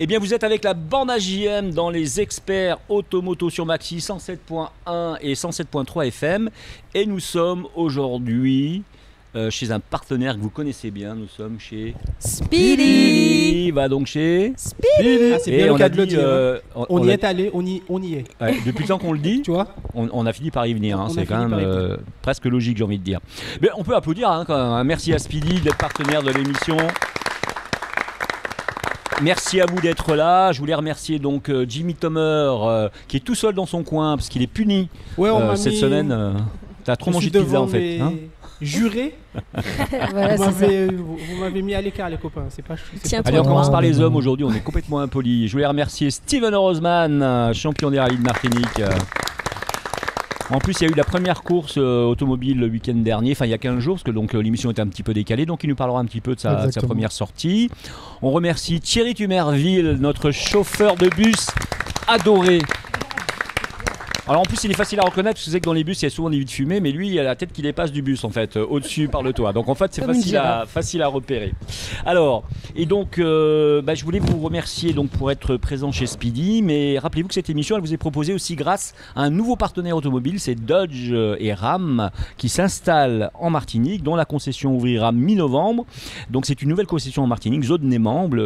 Eh bien, vous êtes avec la bande AJM dans les experts automoto sur Maxi 107.1 et 107.3 FM. Et nous sommes aujourd'hui chez un partenaire que vous connaissez bien. Nous sommes chez Speedy. Va donc chez Speedy. Ah, c'est bien le cas de le dire. On y a- est allé, on y est. Ouais, depuis le temps qu'on le dit, Tu vois? on a fini par y venir. On a C'est quand fini par y même venir. presque logique, j'ai envie de dire. Mais on peut applaudir quand même. Merci à Speedy d'être partenaire de l'émission. Merci à vous d'être là. Je voulais remercier donc Jimmy Tomer qui est tout seul dans son coin parce qu'il est puni Ouais, on m'a cette mis. semaine. T'as trop Je mangé suis de pizza devant en fait. mes Hein jurés. Voilà, c'est ça. Vous m'avez mis à l'écart, les copains. C'est pas. Tiens, Allez, on toi, commence moi. par les hommes aujourd'hui. On est complètement impolis. Je voulais remercier Steven Rosman, champion des rallyes de Martinique. En plus, il y a eu la première course automobile le week-end dernier, enfin il y a 15 jours, parce que donc l'émission était un petit peu décalée, donc il nous parlera un petit peu de sa première sortie. On remercie Thierry Tumerville, notre chauffeur de bus adoré. Alors en plus il est facile à reconnaître parce que c'est que dans les bus il y a souvent des vides fumées, mais lui il a la tête qui dépasse du bus en fait, au-dessus par le toit. Donc en fait c'est Comme une facile à repérer. Alors, et donc je voulais vous remercier donc pour être présent chez Speedy, mais rappelez-vous que cette émission elle vous est proposée aussi grâce à un nouveau partenaire automobile, c'est Dodge et Ram qui s'installent en Martinique, dont la concession ouvrira mi-novembre. Donc c'est une nouvelle concession en Martinique, Zone-Nemembre.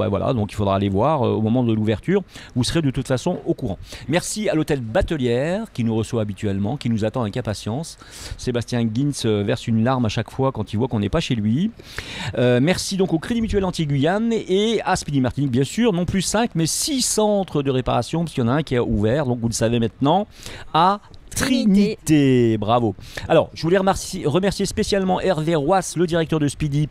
Voilà, donc il faudra aller voir au moment de l'ouverture. Vous serez de toute façon au courant. Merci à l'hôtel Batelière qui nous reçoit habituellement, qui nous attend avec impatience. Sébastien Guintz verse une larme à chaque fois quand il voit qu'on n'est pas chez lui. Merci donc au Crédit Mutuel Anti-Guyane et à Speedy Martinique bien sûr, non plus 5 mais 6 centres de réparation parce qu'il y en a un qui est ouvert, donc vous le savez maintenant, à Trinité, bravo. Alors, je voulais remercier spécialement Hervé Roas, le directeur de Speedy,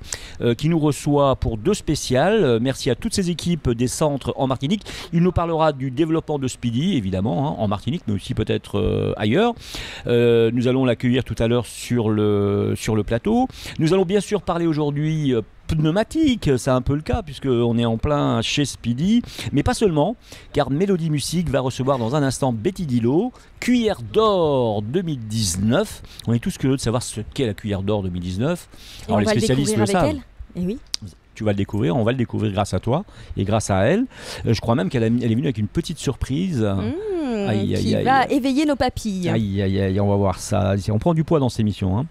qui nous reçoit pour 2 spéciales. Merci à toutes ces équipes des centres en Martinique. Il nous parlera du développement de Speedy, évidemment, en Martinique, mais aussi peut-être ailleurs. Nous allons l'accueillir tout à l'heure sur le plateau. Nous allons bien sûr parler aujourd'hui pneumatique, c'est un peu le cas puisqu'on est en plein chez Speedy, mais pas seulement, car Mélodie Musique va recevoir dans un instant Betty Dillot, Cuillère d'or 2019. On est tous curieux de savoir ce qu'est la Cuillère d'or 2019. Et on va le découvrir avec elle. Et oui. Tu vas le découvrir, on va le découvrir grâce à toi et grâce à elle. Je crois même qu'elle est venue avec une petite surprise. Qui va éveiller nos papilles. Aïe, on va voir ça. On prend du poids dans cette émission. Hein.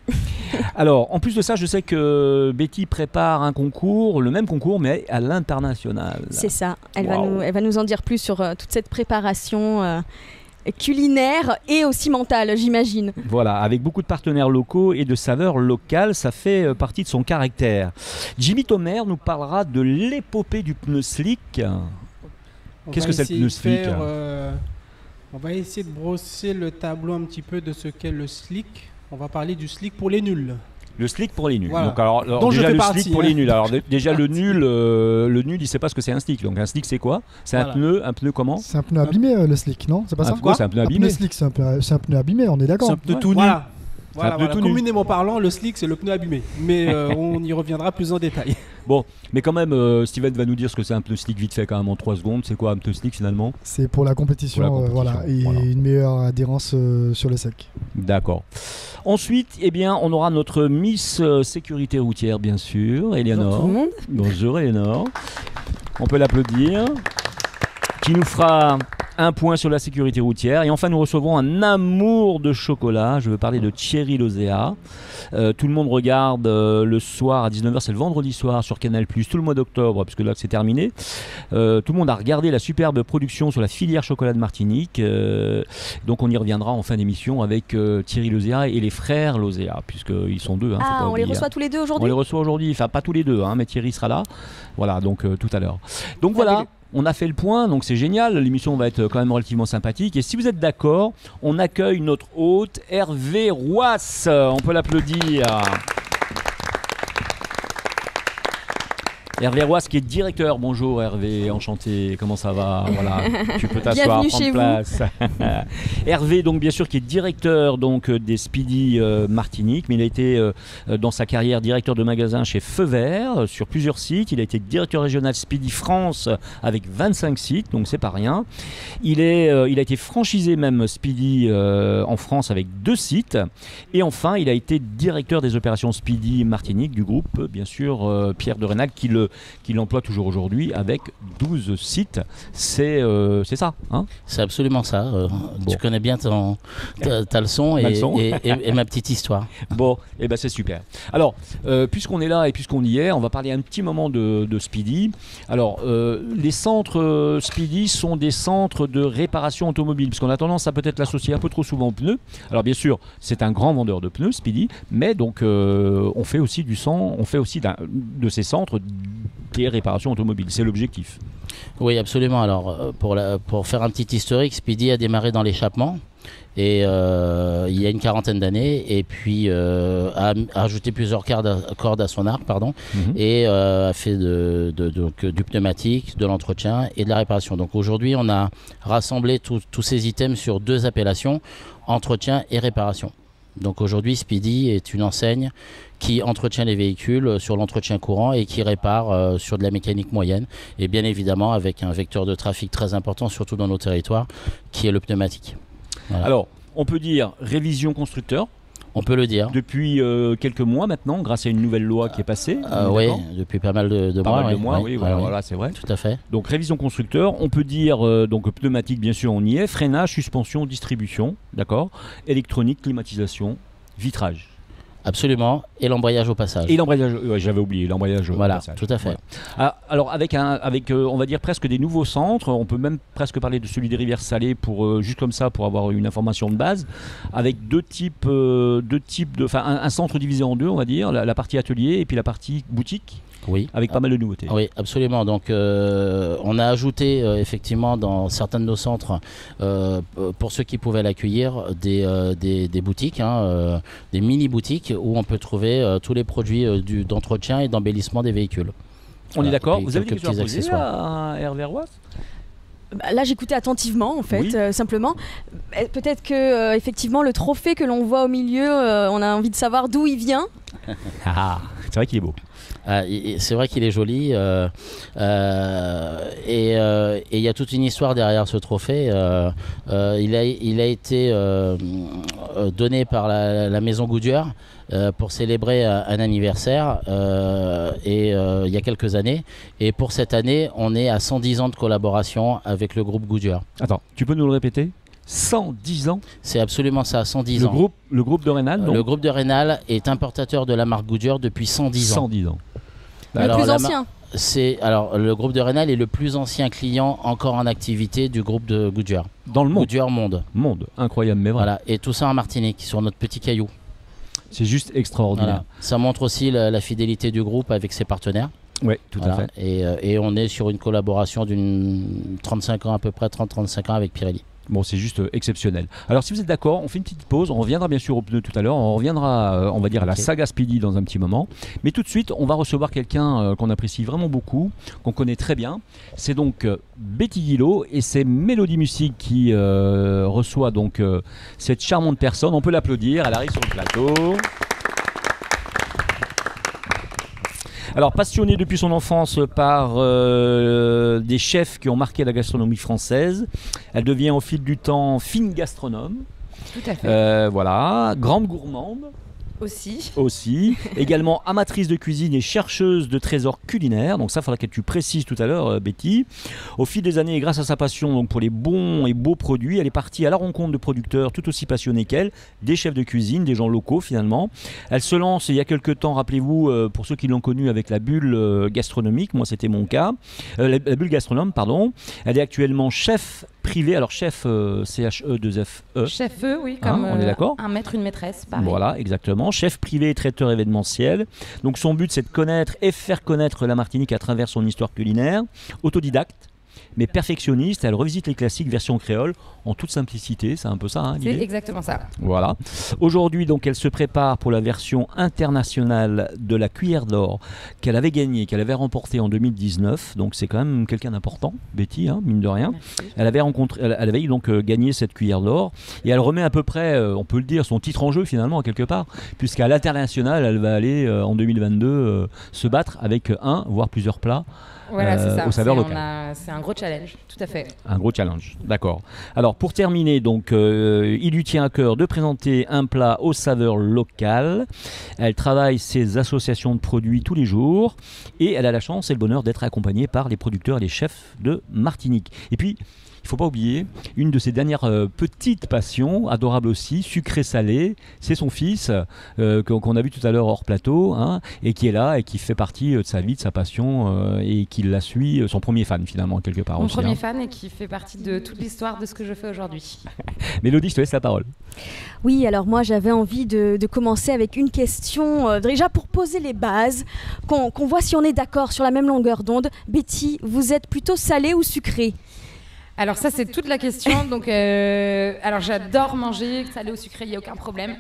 Alors, en plus de ça, je sais que Betty prépare un concours, le même concours, mais à l'international. C'est ça. Elle va nous en dire plus sur toute cette préparation culinaire et aussi mentale, j'imagine. Voilà, avec beaucoup de partenaires locaux et de saveurs locales, ça fait partie de son caractère. Jimmy Tomer nous parlera de l'épopée du pneu slick. Qu'est-ce que c'est le pneu slick? On va essayer de brosser le tableau un petit peu de ce qu'est le slick. On va parler du slick pour les nuls. Le slick pour les nuls. Voilà. Donc, alors Dont déjà je fais le partie, slick pour les nuls. Alors déjà le nul, il ne sait pas ce que c'est un slick. Donc un slick c'est quoi? C'est un pneu comment? C'est un pneu abîmé le slick, non? C'est pas ça? Quoi? C'est un pneu abîmé. Un pneu slick, c'est un pneu abîmé, on est d'accord. C'est un pneu tout nu. Voilà. Communément parlant, le slick c'est le pneu abîmé. Mais on y reviendra plus en détail. Bon, mais quand même, Steven va nous dire ce que c'est un pneu slick vite fait quand même en 3 secondes. C'est quoi un pneu slick finalement? C'est pour la compétition, et une meilleure adhérence sur le sec. D'accord. Ensuite, on aura notre Miss Sécurité Routière, bien sûr, Eleanor. Bonjour tout le monde. Bonjour Eleanor. On peut l'applaudir. Qui nous fera un point sur la sécurité routière. Et enfin, nous recevons un amour de chocolat. Je veux parler de Thierry Lozéa. Tout le monde regarde le soir à 19h, c'est le vendredi soir sur Canal+, tout le mois d'octobre, puisque là c'est terminé. Tout le monde a regardé la superbe production sur la filière chocolat de Martinique. Donc on y reviendra en fin d'émission avec Thierry Lozéa et les frères Lozéa, puisqu'ils sont 2. On les reçoit tous les deux aujourd'hui? On les reçoit aujourd'hui, enfin pas tous les 2, mais Thierry sera là. Voilà, donc tout à l'heure. Donc voilà. On a fait le point, donc c'est génial, l'émission va être quand même relativement sympathique. Et si vous êtes d'accord, on accueille notre hôte Hervé Roas. On peut l'applaudir. Hervé Roas qui est directeur. Bonjour Hervé, enchanté, comment ça va? Voilà, tu peux t'asseoir, prendre place. Hervé, donc bien sûr, qui est directeur donc, des Speedy Martinique, mais il a été dans sa carrière directeur de magasin chez Feu Vert sur plusieurs sites. Il a été directeur régional Speedy France avec 25 sites, donc c'est pas rien. Il a été franchisé même Speedy en France avec 2 sites. Et enfin, il a été directeur des opérations Speedy Martinique du groupe, bien sûr, Pierre de Reynac qui le qu'il emploie toujours aujourd'hui avec 12 sites. C'est ça, hein? C'est absolument ça. Tu connais bien ta leçon et ma petite histoire. Bon, et ben c'est super. Alors, puisqu'on est là et puisqu'on y est, on va parler un petit moment de Speedy. Alors, les centres Speedy sont des centres de réparation automobile, parce qu'on a tendance à peut-être l'associer un peu trop souvent aux pneus. Alors bien sûr, c'est un grand vendeur de pneus, Speedy, mais donc on fait aussi de ces centres des réparations automobiles. C'est l'objectif. Oui, absolument. Alors, pour faire un petit historique, Speedy a démarré dans l'échappement. Et il y a une quarantaine d'années, et puis a ajouté plusieurs cordes à son arc, et a fait du pneumatique, de l'entretien et de la réparation. Donc aujourd'hui, on a rassemblé tous ces items sur 2 appellations, entretien et réparation. Donc aujourd'hui, Speedy est une enseigne qui entretient les véhicules sur l'entretien courant et qui répare sur de la mécanique moyenne, et bien évidemment avec un vecteur de trafic très important, surtout dans nos territoires, qui est le pneumatique. Voilà. Alors, on peut dire révision constructeur. On peut le dire. Depuis quelques mois maintenant, grâce à une nouvelle loi qui est passée. Oui, depuis pas mal de mois. Voilà, c'est vrai. Tout à fait. Donc révision constructeur, on peut dire donc pneumatique, bien sûr, on y est. Freinage, suspension, distribution, d'accord. Électronique, climatisation, vitrage. Absolument, et l'embrayage au passage. Et l'embrayage, j'avais oublié l'embrayage au passage. Voilà, tout à fait. Voilà. Alors avec on va dire presque des nouveaux centres, on peut même presque parler de celui des Rivières Salées pour juste comme ça pour avoir une information de base, avec un centre divisé en 2, on va dire, la partie atelier et puis la partie boutique. Oui. Avec pas mal de nouveautés. Oui, absolument. Donc, on a ajouté effectivement dans certains de nos centres, pour ceux qui pouvaient l'accueillir, des boutiques, des mini-boutiques où on peut trouver tous les produits d'entretien et d'embellissement des véhicules. On est d'accord. Vous avez quelques des questions petits à poser à Hervé Roy? Là, j'écoutais attentivement, en fait, oui. Simplement. Peut-être que, effectivement, le trophée que l'on voit au milieu, on a envie de savoir d'où il vient. C'est vrai qu'il est beau. C'est vrai qu'il est joli et il y a toute une histoire derrière ce trophée. Il a été donné par la maison Goodyear pour célébrer un anniversaire il y a quelques années, et pour cette année on est à 110 ans de collaboration avec le groupe Goodyear. Attends, tu peux nous le répéter? 110 ans. C'est absolument ça, 110 ans. Le groupe de Rénal, le groupe de Rénal est importateur de la marque Goodyear depuis 110 ans. 110 ans. Le plus ancien. Le groupe de Rénal est le plus ancien client encore en activité du groupe de Goodyear. Dans le monde. Goodyear Monde. Incroyable, mais vrai. Voilà, et tout ça en Martinique, sur notre petit caillou. C'est juste extraordinaire. Voilà. Ça montre aussi la fidélité du groupe avec ses partenaires. Oui, tout à fait. Et on est sur une collaboration d'une 35 ans à peu près, 30-35 ans avec Pirelli. Bon, c'est juste exceptionnel. Alors, si vous êtes d'accord, on fait une petite pause. On reviendra bien sûr aux pneus tout à l'heure. On reviendra, on va dire, à la saga Speedy dans un petit moment. Mais tout de suite, on va recevoir quelqu'un qu'on apprécie vraiment beaucoup, qu'on connaît très bien. C'est donc Betty Guillot et c'est Mélodie Musique qui reçoit donc cette charmante personne. On peut l'applaudir. Elle arrive sur le plateau. Alors, passionnée depuis son enfance par des chefs qui ont marqué la gastronomie française, elle devient au fil du temps fine gastronome. Tout à fait. Voilà, grande gourmande. Aussi. Également amatrice de cuisine et chercheuse de trésors culinaires. Donc ça, il faudra que tu précises tout à l'heure, Betty. Au fil des années, et grâce à sa passion donc, pour les bons et beaux produits, elle est partie à la rencontre de producteurs tout aussi passionnés qu'elle, des chefs de cuisine, des gens locaux finalement. Elle se lance il y a quelques temps, rappelez-vous, pour ceux qui l'ont connue, avec la bulle gastronomique. Moi, c'était mon cas. La bulle gastronome, pardon. Elle est actuellement chef privé, alors chef CHE2FE. Chef E, oui, comme on est d'accord, un maître, une maîtresse, pareil. Voilà, exactement. Chef privé et traiteur événementiel. Donc son but, c'est de connaître et faire connaître la Martinique à travers son histoire culinaire. Autodidacte, mais perfectionniste. Elle revisite les classiques version créole en toute simplicité. C'est un peu ça, hein, c'est exactement ça. Voilà. Aujourd'hui, donc, elle se prépare pour la version internationale de la Cuillère d'Or qu'elle avait gagnée, qu'elle avait remportée en 2019. Donc, c'est quand même quelqu'un d'important, Betty, hein, mine de rien. Merci. Elle avait donc gagné cette Cuillère d'Or et elle remet à peu près, on peut le dire, son titre en jeu finalement, quelque part, puisqu'à l'international, elle va aller en 2022 se battre avec un, voire plusieurs plats. Voilà, c'est ça. Au saveur local. C'est un gros challenge, tout à fait. Un gros challenge, d'accord. Alors pour terminer, donc, il lui tient à cœur de présenter un plat aux saveurs locales. Elle travaille ses associations de produits tous les jours et elle a la chance et le bonheur d'être accompagnée par les producteurs et les chefs de Martinique. Et puis, il ne faut pas oublier, une de ses dernières petites passions, adorable aussi, sucré-salé, c'est son fils qu'on a vu tout à l'heure hors plateau, hein, et qui est là et qui fait partie de sa vie, de sa passion et qui la suit, son premier fan finalement quelque part Mon aussi. premier fan et qui fait partie de toute l'histoire de ce que je fais aujourd'hui. Mélodie, je te laisse la parole. Oui, alors moi j'avais envie de commencer avec une question, déjà pour poser les bases, qu'on voit si on est d'accord sur la même longueur d'onde. Betty, vous êtes plutôt salée ou sucrée ? Alors ça c'est toute la question, donc alors j'adore manger, salé ou sucré, il n'y a aucun problème.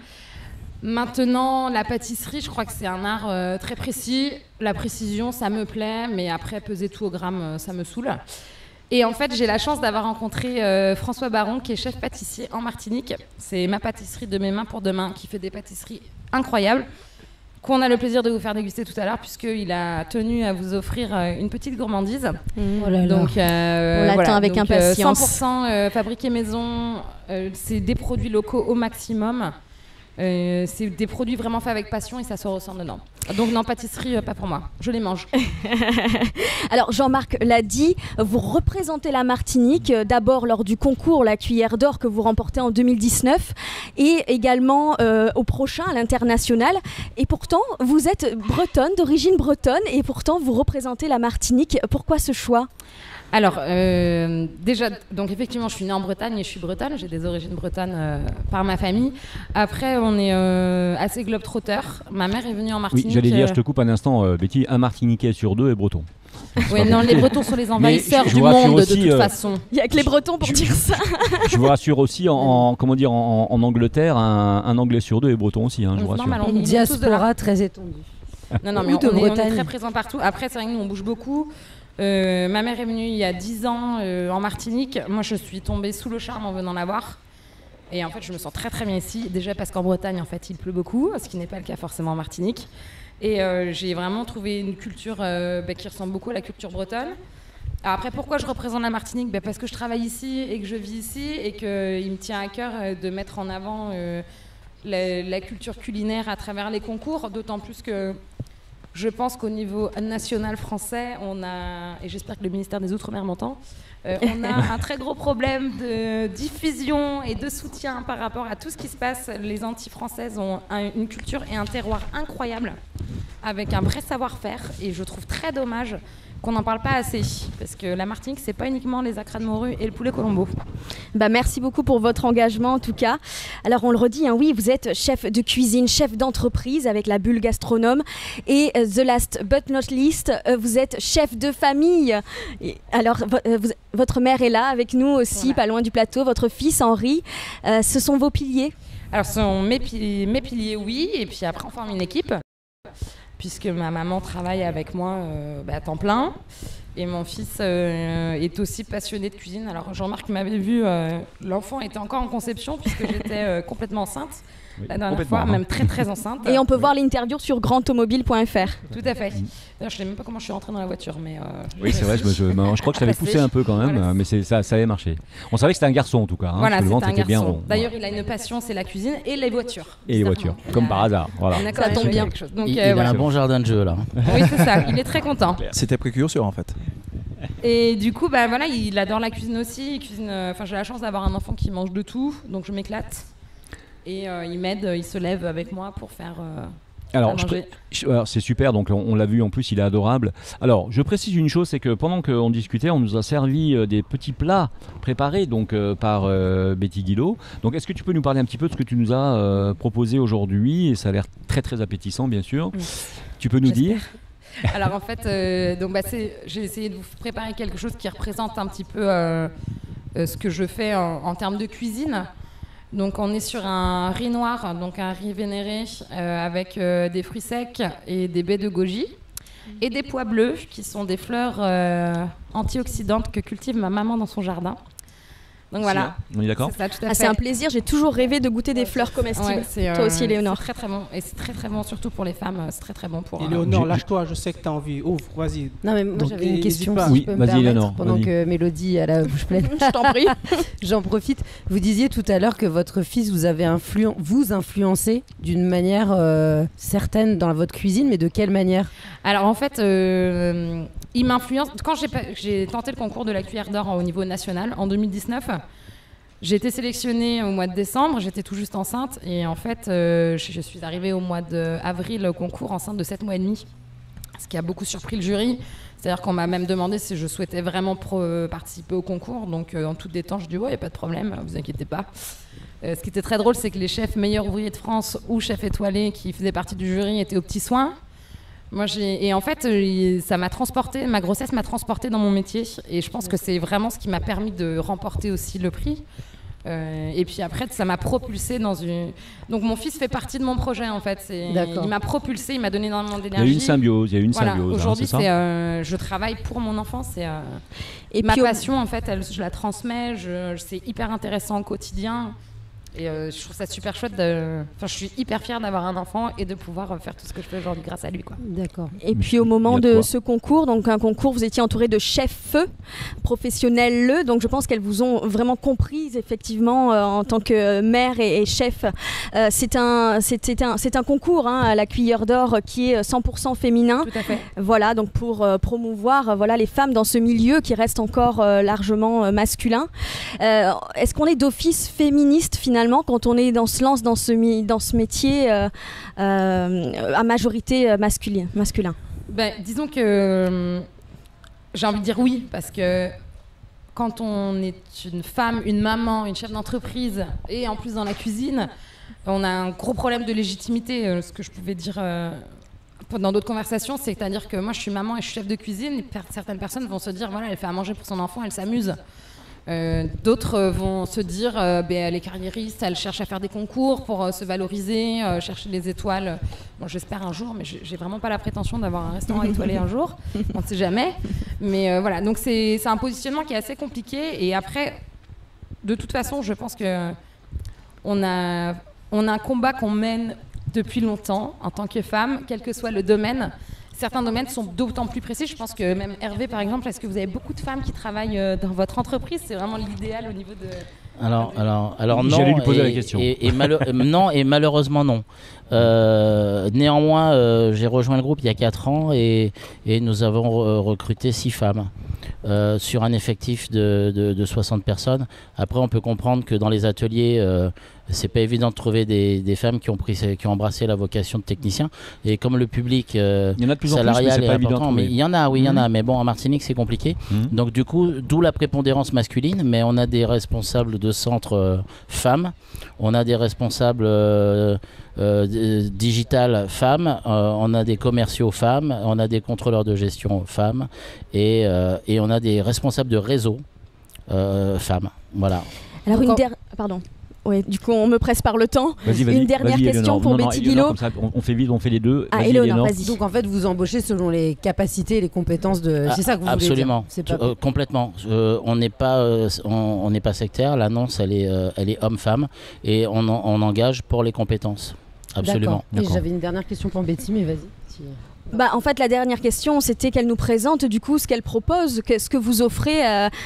Maintenant la pâtisserie, je crois que c'est un art très précis, la précision ça me plaît, mais après peser tout au gramme ça me saoule. Et en fait j'ai la chance d'avoir rencontré François Baron qui est chef pâtissier en Martinique, c'est ma pâtisserie de mes mains pour demain qui fait des pâtisseries incroyables, qu'on a le plaisir de vous faire déguster tout à l'heure puisqu'il a tenu à vous offrir une petite gourmandise. Oh là là. Donc, on l'attend avec impatience. 100% fabriqué maison, c'est des produits locaux au maximum. C'est des produits vraiment faits avec passion et ça se ressent dedans. Donc non, pâtisserie, pas pour moi. Je les mange. Alors Jean-Marc l'a dit, vous représentez la Martinique d'abord lors du concours La Cuillère d'Or que vous remportez en 2019 et également au prochain, à l'international. Et pourtant, vous êtes bretonne, d'origine bretonne et pourtant vous représentez la Martinique. Pourquoi ce choix ? Alors, déjà, donc effectivement, je suis née en Bretagne et je suis bretonne. J'ai des origines bretonnes par ma famille. Après, on est assez globe-trotter. Ma mère est venue en Martinique. Oui, j'allais dire, je te coupe un instant, Betty, un Martiniquais sur deux est breton. Oui, non, les Bretons sont les envahisseurs du monde aussi, de toute façon. Il n'y a que les Bretons pour dire ça. Je vous rassure aussi, en Angleterre, un Anglais sur deux est breton aussi. Hein, je vous rassure. Une diaspora très étendue. Non, mais on est très présents partout. Après, c'est vrai que nous, on bouge beaucoup. Ma mère est venue il y a 10 ans en Martinique. Moi, je suis tombée sous le charme en venant la voir. Et en fait, je me sens très très bien ici. Déjà parce qu'en Bretagne, en fait, il pleut beaucoup, ce qui n'est pas le cas forcément en Martinique. Et j'ai vraiment trouvé une culture qui ressemble beaucoup à la culture bretonne. Alors après, pourquoi je représente la Martinique ? Parce que je travaille ici et que je vis ici et qu'il me tient à cœur de mettre en avant la culture culinaire à travers les concours, d'autant plus que je pense qu'au niveau national français, on a, et j'espère que le ministère des Outre-mer m'entend, on a un très gros problème de diffusion et de soutien par rapport à tout ce qui se passe. Les Antilles françaises ont une culture et un terroir incroyable, avec un vrai savoir-faire, et je trouve très dommage qu'on n'en parle pas assez, parce que la Martinique, c'est pas uniquement les acras de morue et le poulet Colombo. Merci beaucoup pour votre engagement en tout cas. Alors on le redit, oui, vous êtes chef de cuisine, chef d'entreprise avec la Bulle Gastronome et the last but not least, vous êtes chef de famille. Et alors votre mère est là avec nous aussi, voilà. Pas loin du plateau, votre fils Henri, ce sont vos piliers ? Alors ce sont mes piliers, oui, et puis après on forme une équipe. Puisque ma maman travaille avec moi à temps plein. Et mon fils est aussi passionné de cuisine. Alors Jean-Marc m'avait vu, l'enfant était encore en conception puisque j'étais complètement enceinte. Oui, la dernière fois, même très très enceinte. Et on peut voir l'interview sur grandautomobile.fr. Tout à fait. D'ailleurs, je ne sais même pas comment je suis rentrée dans la voiture. Mais oui, c'est vrai, je crois que je t'avais poussé un peu quand même, voilà. Mais ça avait marché. On savait que c'était un garçon en tout cas. Voilà, le ventre était bien rond. D'ailleurs, il a une passion, c'est la cuisine et les voitures. Et les voitures, comme par hasard. Voilà. Ça tombe bien. Donc, il a un bon jardin de jeu là. Oui, c'est ça, il est très content. C'était précurseur en fait. Et du coup, voilà, il adore la cuisine aussi. J'ai la chance d'avoir un enfant qui mange de tout, donc je m'éclate. Et il m'aide, il se lève avec moi pour faire alors c'est super, donc on l'a vu, en plus il est adorable. Alors je précise une chose, c'est que pendant qu'on discutait, on nous a servi des petits plats préparés donc, par Betty Guilot. Donc est-ce que tu peux nous parler un petit peu de ce que tu nous as proposé aujourd'hui ? Et ça a l'air très très appétissant bien sûr. Oui. Tu peux nous dire ? Alors en fait, j'ai essayé de vous préparer quelque chose qui représente un petit peu ce que je fais en termes de cuisine. Donc on est sur un riz noir, donc un riz vénéré avec des fruits secs et des baies de goji et des pois bleus qui sont des fleurs antioxydantes que cultive ma maman dans son jardin. Donc voilà. On est d'accord. C'est un plaisir, j'ai toujours rêvé de goûter des fleurs comestibles. Toi aussi, Léonore. C'est très très bon. Et c'est très très bon, surtout pour les femmes. C'est très très bon pour. Et Léonore, lâche-toi, je sais que tu as envie. Ouvre, vas-y. Non, mais moi j'avais une question. Oui, vas-y, Léonore. Pendant que Mélodie a la bouche pleine. Je t'en prie. J'en profite. Vous disiez tout à l'heure que votre fils vous avait influencé d'une manière certaine dans votre cuisine, mais de quelle manière? Alors en fait, il m'influence. Quand j'ai tenté le concours de la cuillère d'or au niveau national en 2019, j'ai été sélectionnée au mois de décembre, j'étais tout juste enceinte et en fait je suis arrivée au mois d'avril au concours enceinte de 7 mois et demi, ce qui a beaucoup surpris le jury. C'est-à-dire qu'on m'a même demandé si je souhaitais vraiment participer au concours, donc en toute détente je dis ouais, il n'y a pas de problème, vous inquiétez pas. Ce qui était très drôle, c'est que les chefs meilleurs ouvriers de France ou chefs étoilés qui faisaient partie du jury étaient aux petits soins. Et en fait, ça m'a transportée, ma grossesse m'a transportée dans mon métier. Et je pense que c'est vraiment ce qui m'a permis de remporter aussi le prix. Et puis après, ça m'a propulsée dans une... Donc mon fils fait partie de mon projet en fait. Il m'a propulsée, il m'a donné énormément d'énergie. Il y a eu une symbiose, Aujourd'hui, je travaille pour mon enfant. Et ma passion en fait, je la transmets. C'est hyper intéressant au quotidien. Et je trouve ça super chouette. Je suis hyper fière d'avoir un enfant et de pouvoir faire tout ce que je fais aujourd'hui grâce à lui, quoi. D'accord. Et puis au moment de ce concours, donc un concours, vous étiez entouré de chefs professionnels, donc je pense qu'elles vous ont vraiment comprise effectivement en tant que mère et chef. C'est un concours, à la cuillère d'or qui est 100% féminin. Tout à fait. Voilà, donc pour promouvoir les femmes dans ce milieu qui reste encore largement masculin. Est-ce qu'on est d'office féministe finalement quand on se lance dans ce métier à majorité masculin? Disons que j'ai envie de dire oui, parce que quand on est une femme, une maman, une chef d'entreprise et en plus dans la cuisine, on a un gros problème de légitimité. Ce que je pouvais dire dans d'autres conversations, c'est-à-dire que moi je suis maman et je suis chef de cuisine, et certaines personnes vont se dire voilà, elle fait à manger pour son enfant, elle s'amuse. D'autres vont se dire elle est carriériste, elle cherche à faire des concours pour se valoriser, chercher les étoiles. Bon, j'espère un jour, mais j'ai vraiment pas la prétention d'avoir un restaurant étoilé un jour. On ne sait jamais. Mais voilà, donc c'est un positionnement qui est assez compliqué. Et après, de toute façon, je pense que on a un combat qu'on mène depuis longtemps en tant que femme, quel que soit le domaine. Certains domaines sont d'autant plus précis. Je pense que même Hervé, par exemple, est-ce que vous avez beaucoup de femmes qui travaillent dans votre entreprise? C'est vraiment l'idéal au niveau de... Alors non. J'allais lui poser la question. Non, et malheureusement non. Néanmoins, j'ai rejoint le groupe il y a 4 ans et nous avons recruté 6 femmes sur un effectif de 60 personnes. Après, on peut comprendre que dans les ateliers, c'est pas évident de trouver des femmes qui ont embrassé la vocation de technicien. Et comme le public il y en a de plus en salarial plus, mais c'est est pas évident important, mais il y en a, oui, il y en a. Mais bon, en Martinique, c'est compliqué. Donc du coup, d'où la prépondérance masculine. Mais on a des responsables de centres femmes. On a des responsables digital femmes, on a des commerciaux femmes, on a des contrôleurs de gestion femmes et on a des responsables de réseau femmes. Voilà. Alors pardon. Oui, du coup, on me presse par le temps. Vas-y, une dernière question pour Betty Guillot. On fait vite, on fait les deux. Éléonore, vas-y. Donc en fait, vous embauchez selon les capacités et les compétences de... C'est ça que vous absolument. voulez dire. Absolument, complètement. On n'est pas sectaire, l'annonce elle est homme-femme et on engage pour les compétences. Absolument. D'accord. Et j'avais une dernière question pour Betty, mais vas-y. En fait, la dernière question, c'était qu'elle nous présente du coup ce qu'elle propose, ce que vous offrez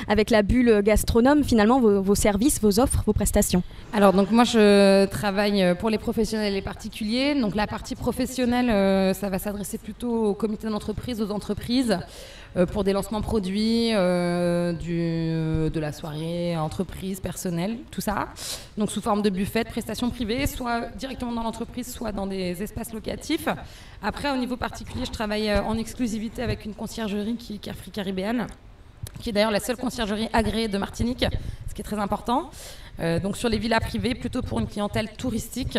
avec la bulle gastronome, finalement, vos services, vos offres, vos prestations. Alors, donc moi, je travaille pour les professionnels et les particuliers. Donc, la partie professionnelle, ça va s'adresser plutôt au comité d'entreprise, aux entreprises, pour des lancements produits, de la soirée, entreprise, personnel, tout ça. Donc, sous forme de buffet, de prestations privées, soit directement dans l'entreprise, soit dans des espaces locatifs. Après, au niveau particulier, je travaille en exclusivité avec une conciergerie qui est Carrefour Caribéenne, qui est d'ailleurs la seule conciergerie agréée de Martinique, ce qui est très important. Donc sur les villas privées, plutôt pour une clientèle touristique.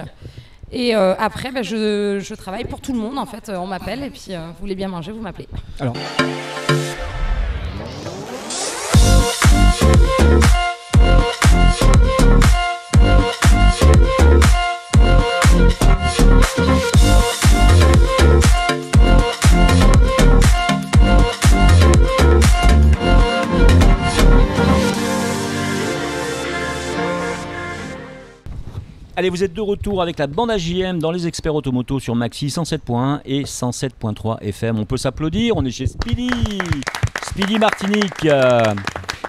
Et après, je travaille pour tout le monde, en fait. On m'appelle et puis vous voulez bien manger, vous m'appelez. Alors. Allez, vous êtes de retour avec la bande AJM dans les experts automoto sur Maxi 107.1 et 107.3 FM. On peut s'applaudir, on est chez Speedy Martinique.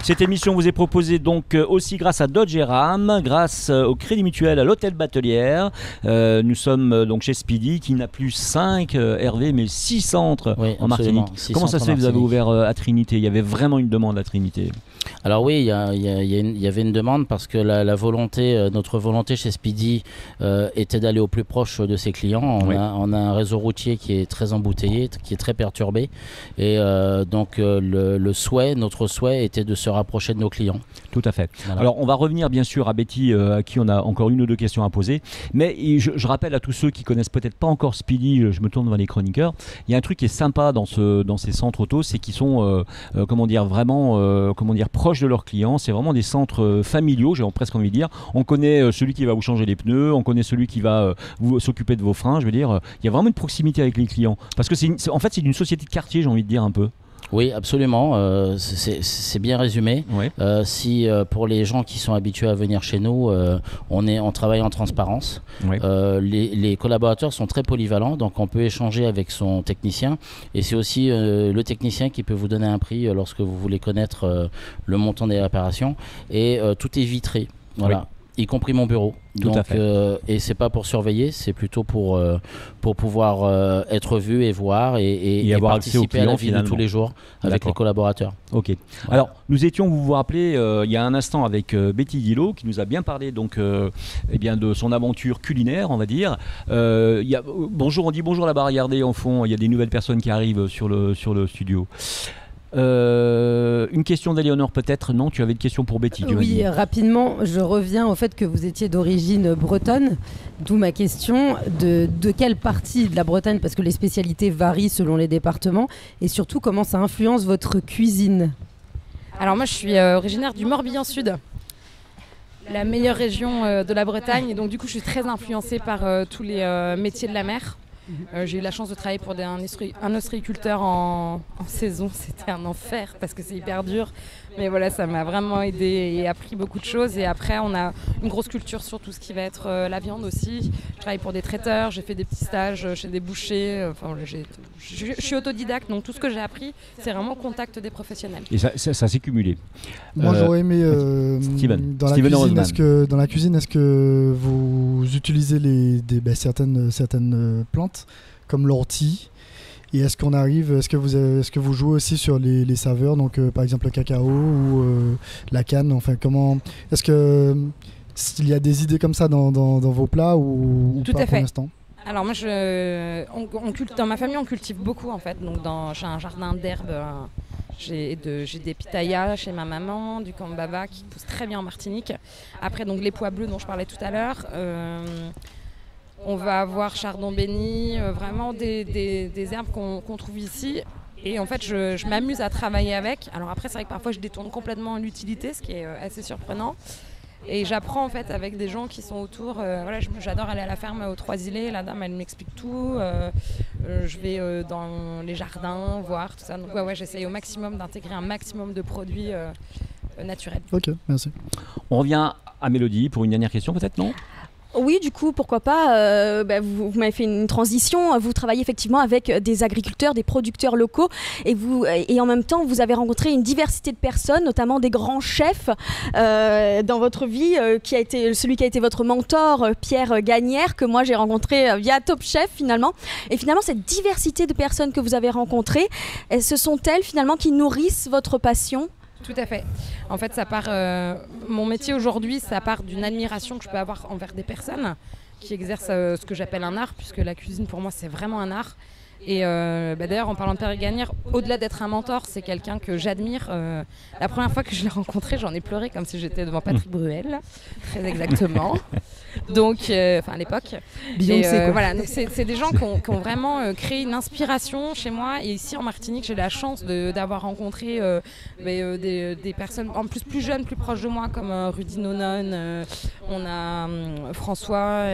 Cette émission vous est proposée donc aussi grâce à Dodge et Ram, grâce au Crédit Mutuel à l'Hôtel Batelière. Nous sommes donc chez Speedy qui n'a plus 5 Hervé mais 6 centres en Martinique. Comment ça se fait que vous avez ouvert à Trinité? Il y avait vraiment une demande à Trinité. Alors oui, il y avait une demande parce que notre volonté chez Speedy était d'aller au plus proche de ses clients. On a un réseau routier qui est très embouteillé, qui est très perturbé, et donc notre souhait était de se rapprocher de nos clients. Tout à fait. Voilà. Alors on va revenir bien sûr à Betty à qui on a encore une ou deux questions à poser, mais je rappelle à tous ceux qui connaissent peut-être pas encore Speedy, je me tourne vers les chroniqueurs, il y a un truc qui est sympa dans ces centres auto, c'est qu'ils sont vraiment proches de leurs clients. C'est vraiment des centres familiaux, j'ai presque envie de dire. On connaît celui qui va vous changer les pneus, on connaît celui qui va s'occuper de vos freins. Je veux dire, il y a vraiment une proximité avec les clients parce que c'est une société de quartier, j'ai envie de dire un peu. Oui, absolument. C'est bien résumé. Oui. Pour les gens qui sont habitués à venir chez nous, on travaille en transparence. Oui. Les collaborateurs sont très polyvalents, donc on peut échanger avec son technicien. Et c'est aussi le technicien qui peut vous donner un prix lorsque vous voulez connaître le montant des réparations. Et tout est vitré. Voilà. Oui. Y compris mon bureau. Tout à fait. Et c'est pas pour surveiller, c'est plutôt pour pouvoir être vu et voir et avoir participer à la vie de tous les jours avec les collaborateurs. Ok. Voilà. Alors nous étions, vous vous rappelez, il y a un instant avec Betty Guillot qui nous a bien parlé donc de son aventure culinaire, on va dire. Bonjour, on dit bonjour là-bas, regardez en fond, il y a des nouvelles personnes qui arrivent sur le studio. Une question d'Éléonore peut-être? Non, tu avais une question pour Betty. Oui, rapidement, je reviens au fait que vous étiez d'origine bretonne, d'où ma question de quelle partie de la Bretagne, parce que les spécialités varient selon les départements, et surtout comment ça influence votre cuisine? Alors moi je suis originaire du Morbihan Sud, la meilleure région de la Bretagne, et donc du coup je suis très influencée par tous les métiers de la mer. J'ai eu la chance de travailler pour un ostréiculteur en saison. C'était un enfer parce que c'est hyper dur. Mais voilà, ça m'a vraiment aidé et appris beaucoup de choses. Et après, on a une grosse culture sur tout ce qui va être la viande aussi. Je travaille pour des traiteurs, j'ai fait des petits stages chez des bouchers. Enfin, je suis autodidacte, donc tout ce que j'ai appris, c'est vraiment au contact des professionnels. Et ça s'est cumulé. Moi, j'aurais aimé dans la cuisine, est-ce que vous utilisez certaines plantes comme l'ortie? Et est-ce que vous jouez aussi sur les saveurs, donc par exemple le cacao ou la canne, enfin comment est-ce que s'il y a des idées comme ça dans vos plats ou tout pas à pour fait. l'instant? Alors moi dans ma famille on cultive beaucoup en fait, donc j'ai un jardin d'herbes. J'ai des pitayas chez ma maman, du cambaba qui pousse très bien en Martinique. Après donc les pois bleus dont je parlais tout à l'heure. On va avoir chardon béni, vraiment des herbes qu'on trouve ici. Et en fait, je m'amuse à travailler avec. Alors après, c'est vrai que parfois, je détourne complètement l'utilité, ce qui est assez surprenant. Et j'apprends en fait avec des gens qui sont autour. J'adore aller à la ferme aux Trois-Îlets. La dame, elle m'explique tout. Je vais dans les jardins, voir tout ça. Donc j'essaye au maximum d'intégrer un maximum de produits naturels. Ok, merci. On revient à Mélodie pour une dernière question peut-être, non ? Oui, du coup, pourquoi pas, vous m'avez fait une transition, vous travaillez effectivement avec des agriculteurs, des producteurs locaux et en même temps, vous avez rencontré une diversité de personnes, notamment des grands chefs dans votre vie, celui qui a été votre mentor, Pierre Gagnère, que moi j'ai rencontré via Top Chef finalement. Et finalement, cette diversité de personnes que vous avez rencontrées, ce sont elles finalement qui nourrissent votre passion ? Tout à fait. En fait, ça part. Mon métier aujourd'hui, ça part d'une admiration que je peux avoir envers des personnes qui exercent ce que j'appelle un art, puisque la cuisine pour moi c'est vraiment un art. Et d'ailleurs, en parlant de Pierre Gagnère, au-delà d'être un mentor, c'est quelqu'un que j'admire. La première fois que je l'ai rencontré, j'en ai pleuré comme si j'étais devant Patrick Bruel, très exactement. Donc, à l'époque. Voilà, donc c'est des gens qui ont vraiment créé une inspiration chez moi. Et ici en Martinique, j'ai la chance d'avoir rencontré des personnes en plus jeunes, plus proches de moi, comme Rudy Nonon. On a François.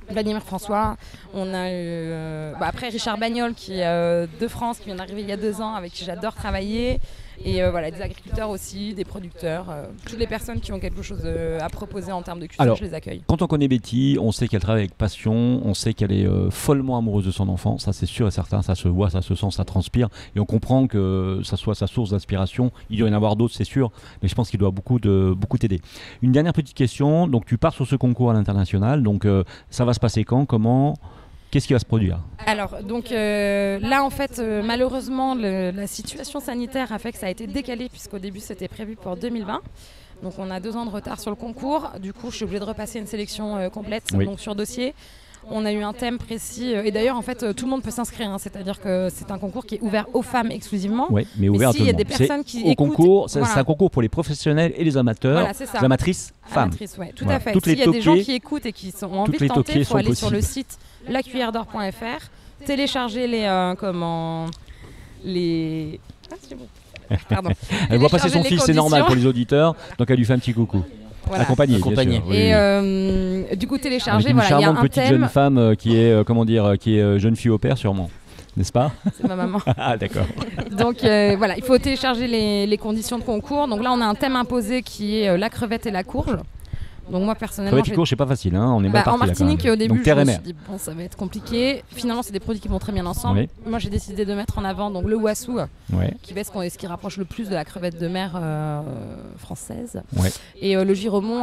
Vladimir François, on a eu après Richard Bagnol qui est de France, qui vient d'arriver il y a 2 ans, avec qui j'adore travailler. Et voilà, des agriculteurs aussi, des producteurs, toutes les personnes qui ont quelque chose à proposer en termes de cuisine, Alors, je les accueille. Quand on connaît Betty, on sait qu'elle travaille avec passion, on sait qu'elle est follement amoureuse de son enfant, ça c'est sûr et certain, ça se voit, ça se sent, ça transpire, et on comprend que ça soit sa source d'inspiration. Il doit y en avoir d'autres, c'est sûr, mais je pense qu'il doit beaucoup t'aider. Une dernière petite question, donc tu pars sur ce concours à l'international, donc ça va se passer quand, comment, qu'est-ce qui va se produire? Alors, donc là, en fait, malheureusement, la situation sanitaire a fait que ça a été décalé, puisqu'au début, c'était prévu pour 2020. Donc, on a 2 ans de retard sur le concours. Du coup, je suis obligée de repasser une sélection complète, donc sur dossier. On a eu un thème précis. Et d'ailleurs, en fait, tout le monde peut s'inscrire. Hein, c'est-à-dire que c'est un concours qui est ouvert aux femmes exclusivement. Oui, mais ouvert à tout le monde. Il y a des personnes qui écoutent, concours, c'est un concours pour les professionnels et les amateurs, les amatrices femmes. Ouais, tout à fait. Toutes S'il y a les des gens qui écoutent et qui ont envie de tenter, il faut aller possibles. sur le site lacuillerdor.fr, télécharger les... Ah, c'est bon. Pardon. Elle voit passer son fils, c'est normal pour les auditeurs, donc elle lui fait un petit coucou. Voilà. Accompagné. Et du coup, télécharger, voilà, il y a un thème. petite jeune femme qui est, qui est jeune fille au père sûrement, n'est-ce pas? C'est ma maman. Ah d'accord. Donc voilà, il faut télécharger les conditions de concours. Donc là, on a un thème imposé qui est la crevette et la courge. Donc moi personnellement, c'est pas facile, hein, on est mal parti. En Martinique, au début, donc, je me suis dit bon, ça va être compliqué. Finalement, c'est des produits qui vont très bien ensemble. Oui. Moi, j'ai décidé de mettre en avant donc le wassou, qui est ce qui rapproche le plus de la crevette de mer française. Ouais. Et le giromont,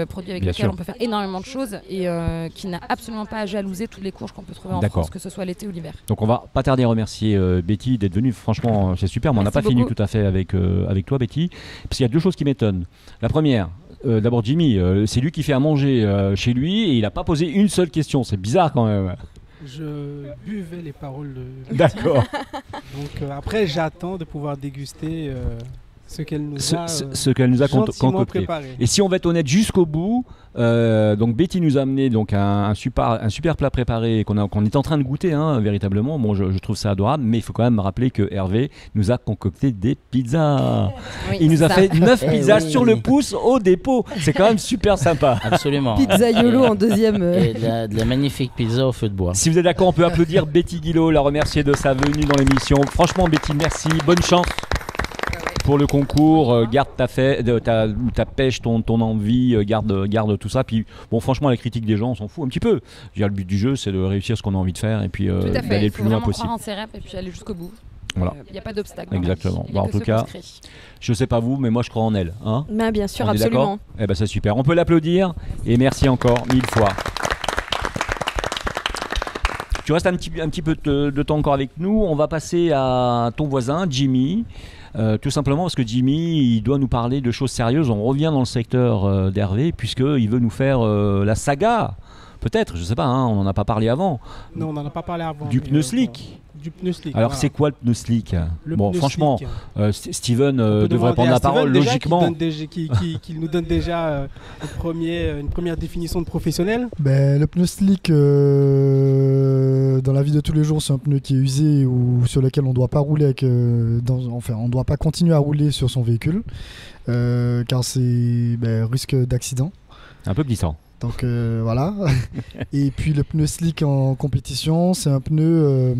produit avec bien lequel sûr. on peut faire énormément de choses et qui n'a absolument pas à jalouser toutes les courges qu'on peut trouver en D'accord. France, que ce soit l'été ou l'hiver. Donc on va pas tarder à remercier Betty d'être venue. Franchement, c'est super. Mais on n'a pas fini tout à fait avec toi, Betty, parce qu'il y a 2 choses qui m'étonnent. La première. D'abord Jimmy, c'est lui qui fait à manger chez lui et il n'a pas posé une seule question, c'est bizarre quand même. Je buvais les paroles de... D'accord. Donc après j'attends de pouvoir déguster ce qu'elle nous a, concocté. Préparé. Et si on va être honnête jusqu'au bout, donc Betty nous a amené donc un super plat préparé qu'on est en train de goûter véritablement. Bon, je trouve ça adorable, mais il faut quand même me rappeler que Hervé nous a concocté des pizzas. Oui, il nous a fait 9 pizzas sur le pouce au dépôt. C'est quand même super sympa. Absolument. Pizzaiolo en deuxième. Et de la magnifique pizza au feu de bois. Si vous êtes d'accord, on peut applaudir Betty Guillot, la remercier de sa venue dans l'émission. Franchement, Betty, merci, bonne chance. Pour le concours, garde ta pêche, ton envie, garde tout ça. Puis bon, franchement, la critique des gens, on s'en fout un petit peu. Le but du jeu, c'est de réussir ce qu'on a envie de faire et puis d'aller le plus loin possible. Il faut vraiment croire en ses rêves et puis aller jusqu'au bout. Voilà. Il n'y a pas d'obstacle. Exactement. En tout cas, je sais pas vous, mais moi je crois en elle. Hein, bien sûr, absolument. Eh ben c'est super. On peut l'applaudir et merci encore 1000 fois. Tu restes un petit peu de temps encore avec nous. On va passer à ton voisin, Jimmy. Tout simplement parce que Jimmy, il doit nous parler de choses sérieuses. On revient dans le secteur d'Hervé, puisqu'il veut nous faire la saga. Peut-être, je sais pas, on n'en a pas parlé avant. Non, on n'en a pas parlé avant. Du pneu slick. Du pneu slick. Alors, c'est quoi le pneu slick? Bon, pneu franchement, slick. Steven devrait prendre la parole logiquement. Qui nous donne déjà une première définition de professionnel. Le pneu slick, dans la vie de tous les jours, c'est un pneu qui est usé ou sur lequel on ne doit pas rouler on ne doit pas continuer à rouler sur son véhicule, car c'est risque d'accident. Un peu glissant. Donc voilà. Et puis le pneu slick en compétition, c'est un pneu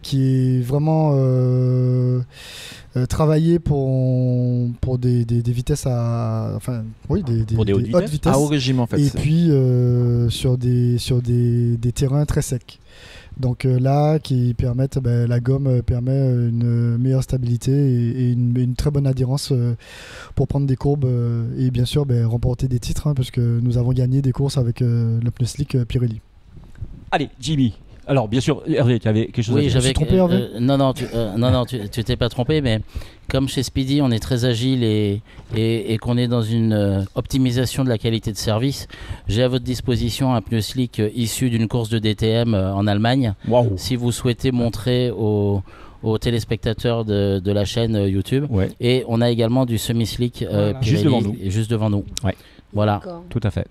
qui est vraiment travaillé pour des vitesses des hautes vitesses. À haut régime en fait. Et puis sur des terrains très secs. Donc là, qui permettent, la gomme permet une meilleure stabilité et une très bonne adhérence pour prendre des courbes et bien sûr remporter des titres, parce que nous avons gagné des courses avec le pneu slick Pirelli. Allez, Jimmy. Alors, bien sûr, Hervé, tu avais quelque chose à dire. Oui, j'avais trompé, Hervé non, tu t'es pas trompé, mais comme chez Speedy, on est très agile et qu'on est dans une optimisation de la qualité de service, j'ai à votre disposition un pneu slick issu d'une course de DTM en Allemagne. Wow. Si vous souhaitez montrer aux téléspectateurs de la chaîne YouTube. Ouais. Et on a également du semi-slick Pirelli juste devant nous. Ouais. Voilà. Tout à fait.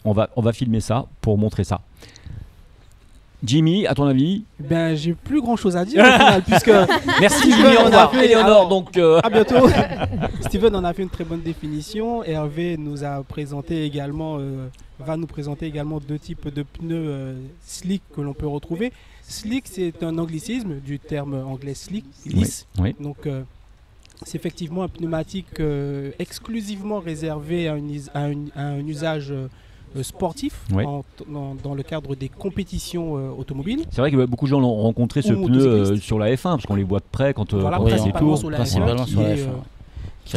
On va filmer ça pour montrer ça. Jimmy, à ton avis? J'ai plus grand chose à dire au final, puisque merci Jimmy, au revoir. Éléonore, donc à bientôt. Steven en a fait une très bonne définition. Hervé nous a présenté également, va nous présenter également 2 types de pneus slick que l'on peut retrouver. Slick, c'est un anglicisme du terme anglais slick, lisse. Oui. Donc c'est effectivement un pneumatique exclusivement réservé à un usage sportif dans le cadre des compétitions automobiles. C'est vrai que beaucoup de gens l'ont rencontré ce pneu sur la F1 parce qu'on les voit de près quand principalement tours. sur la Principalement sur la F1.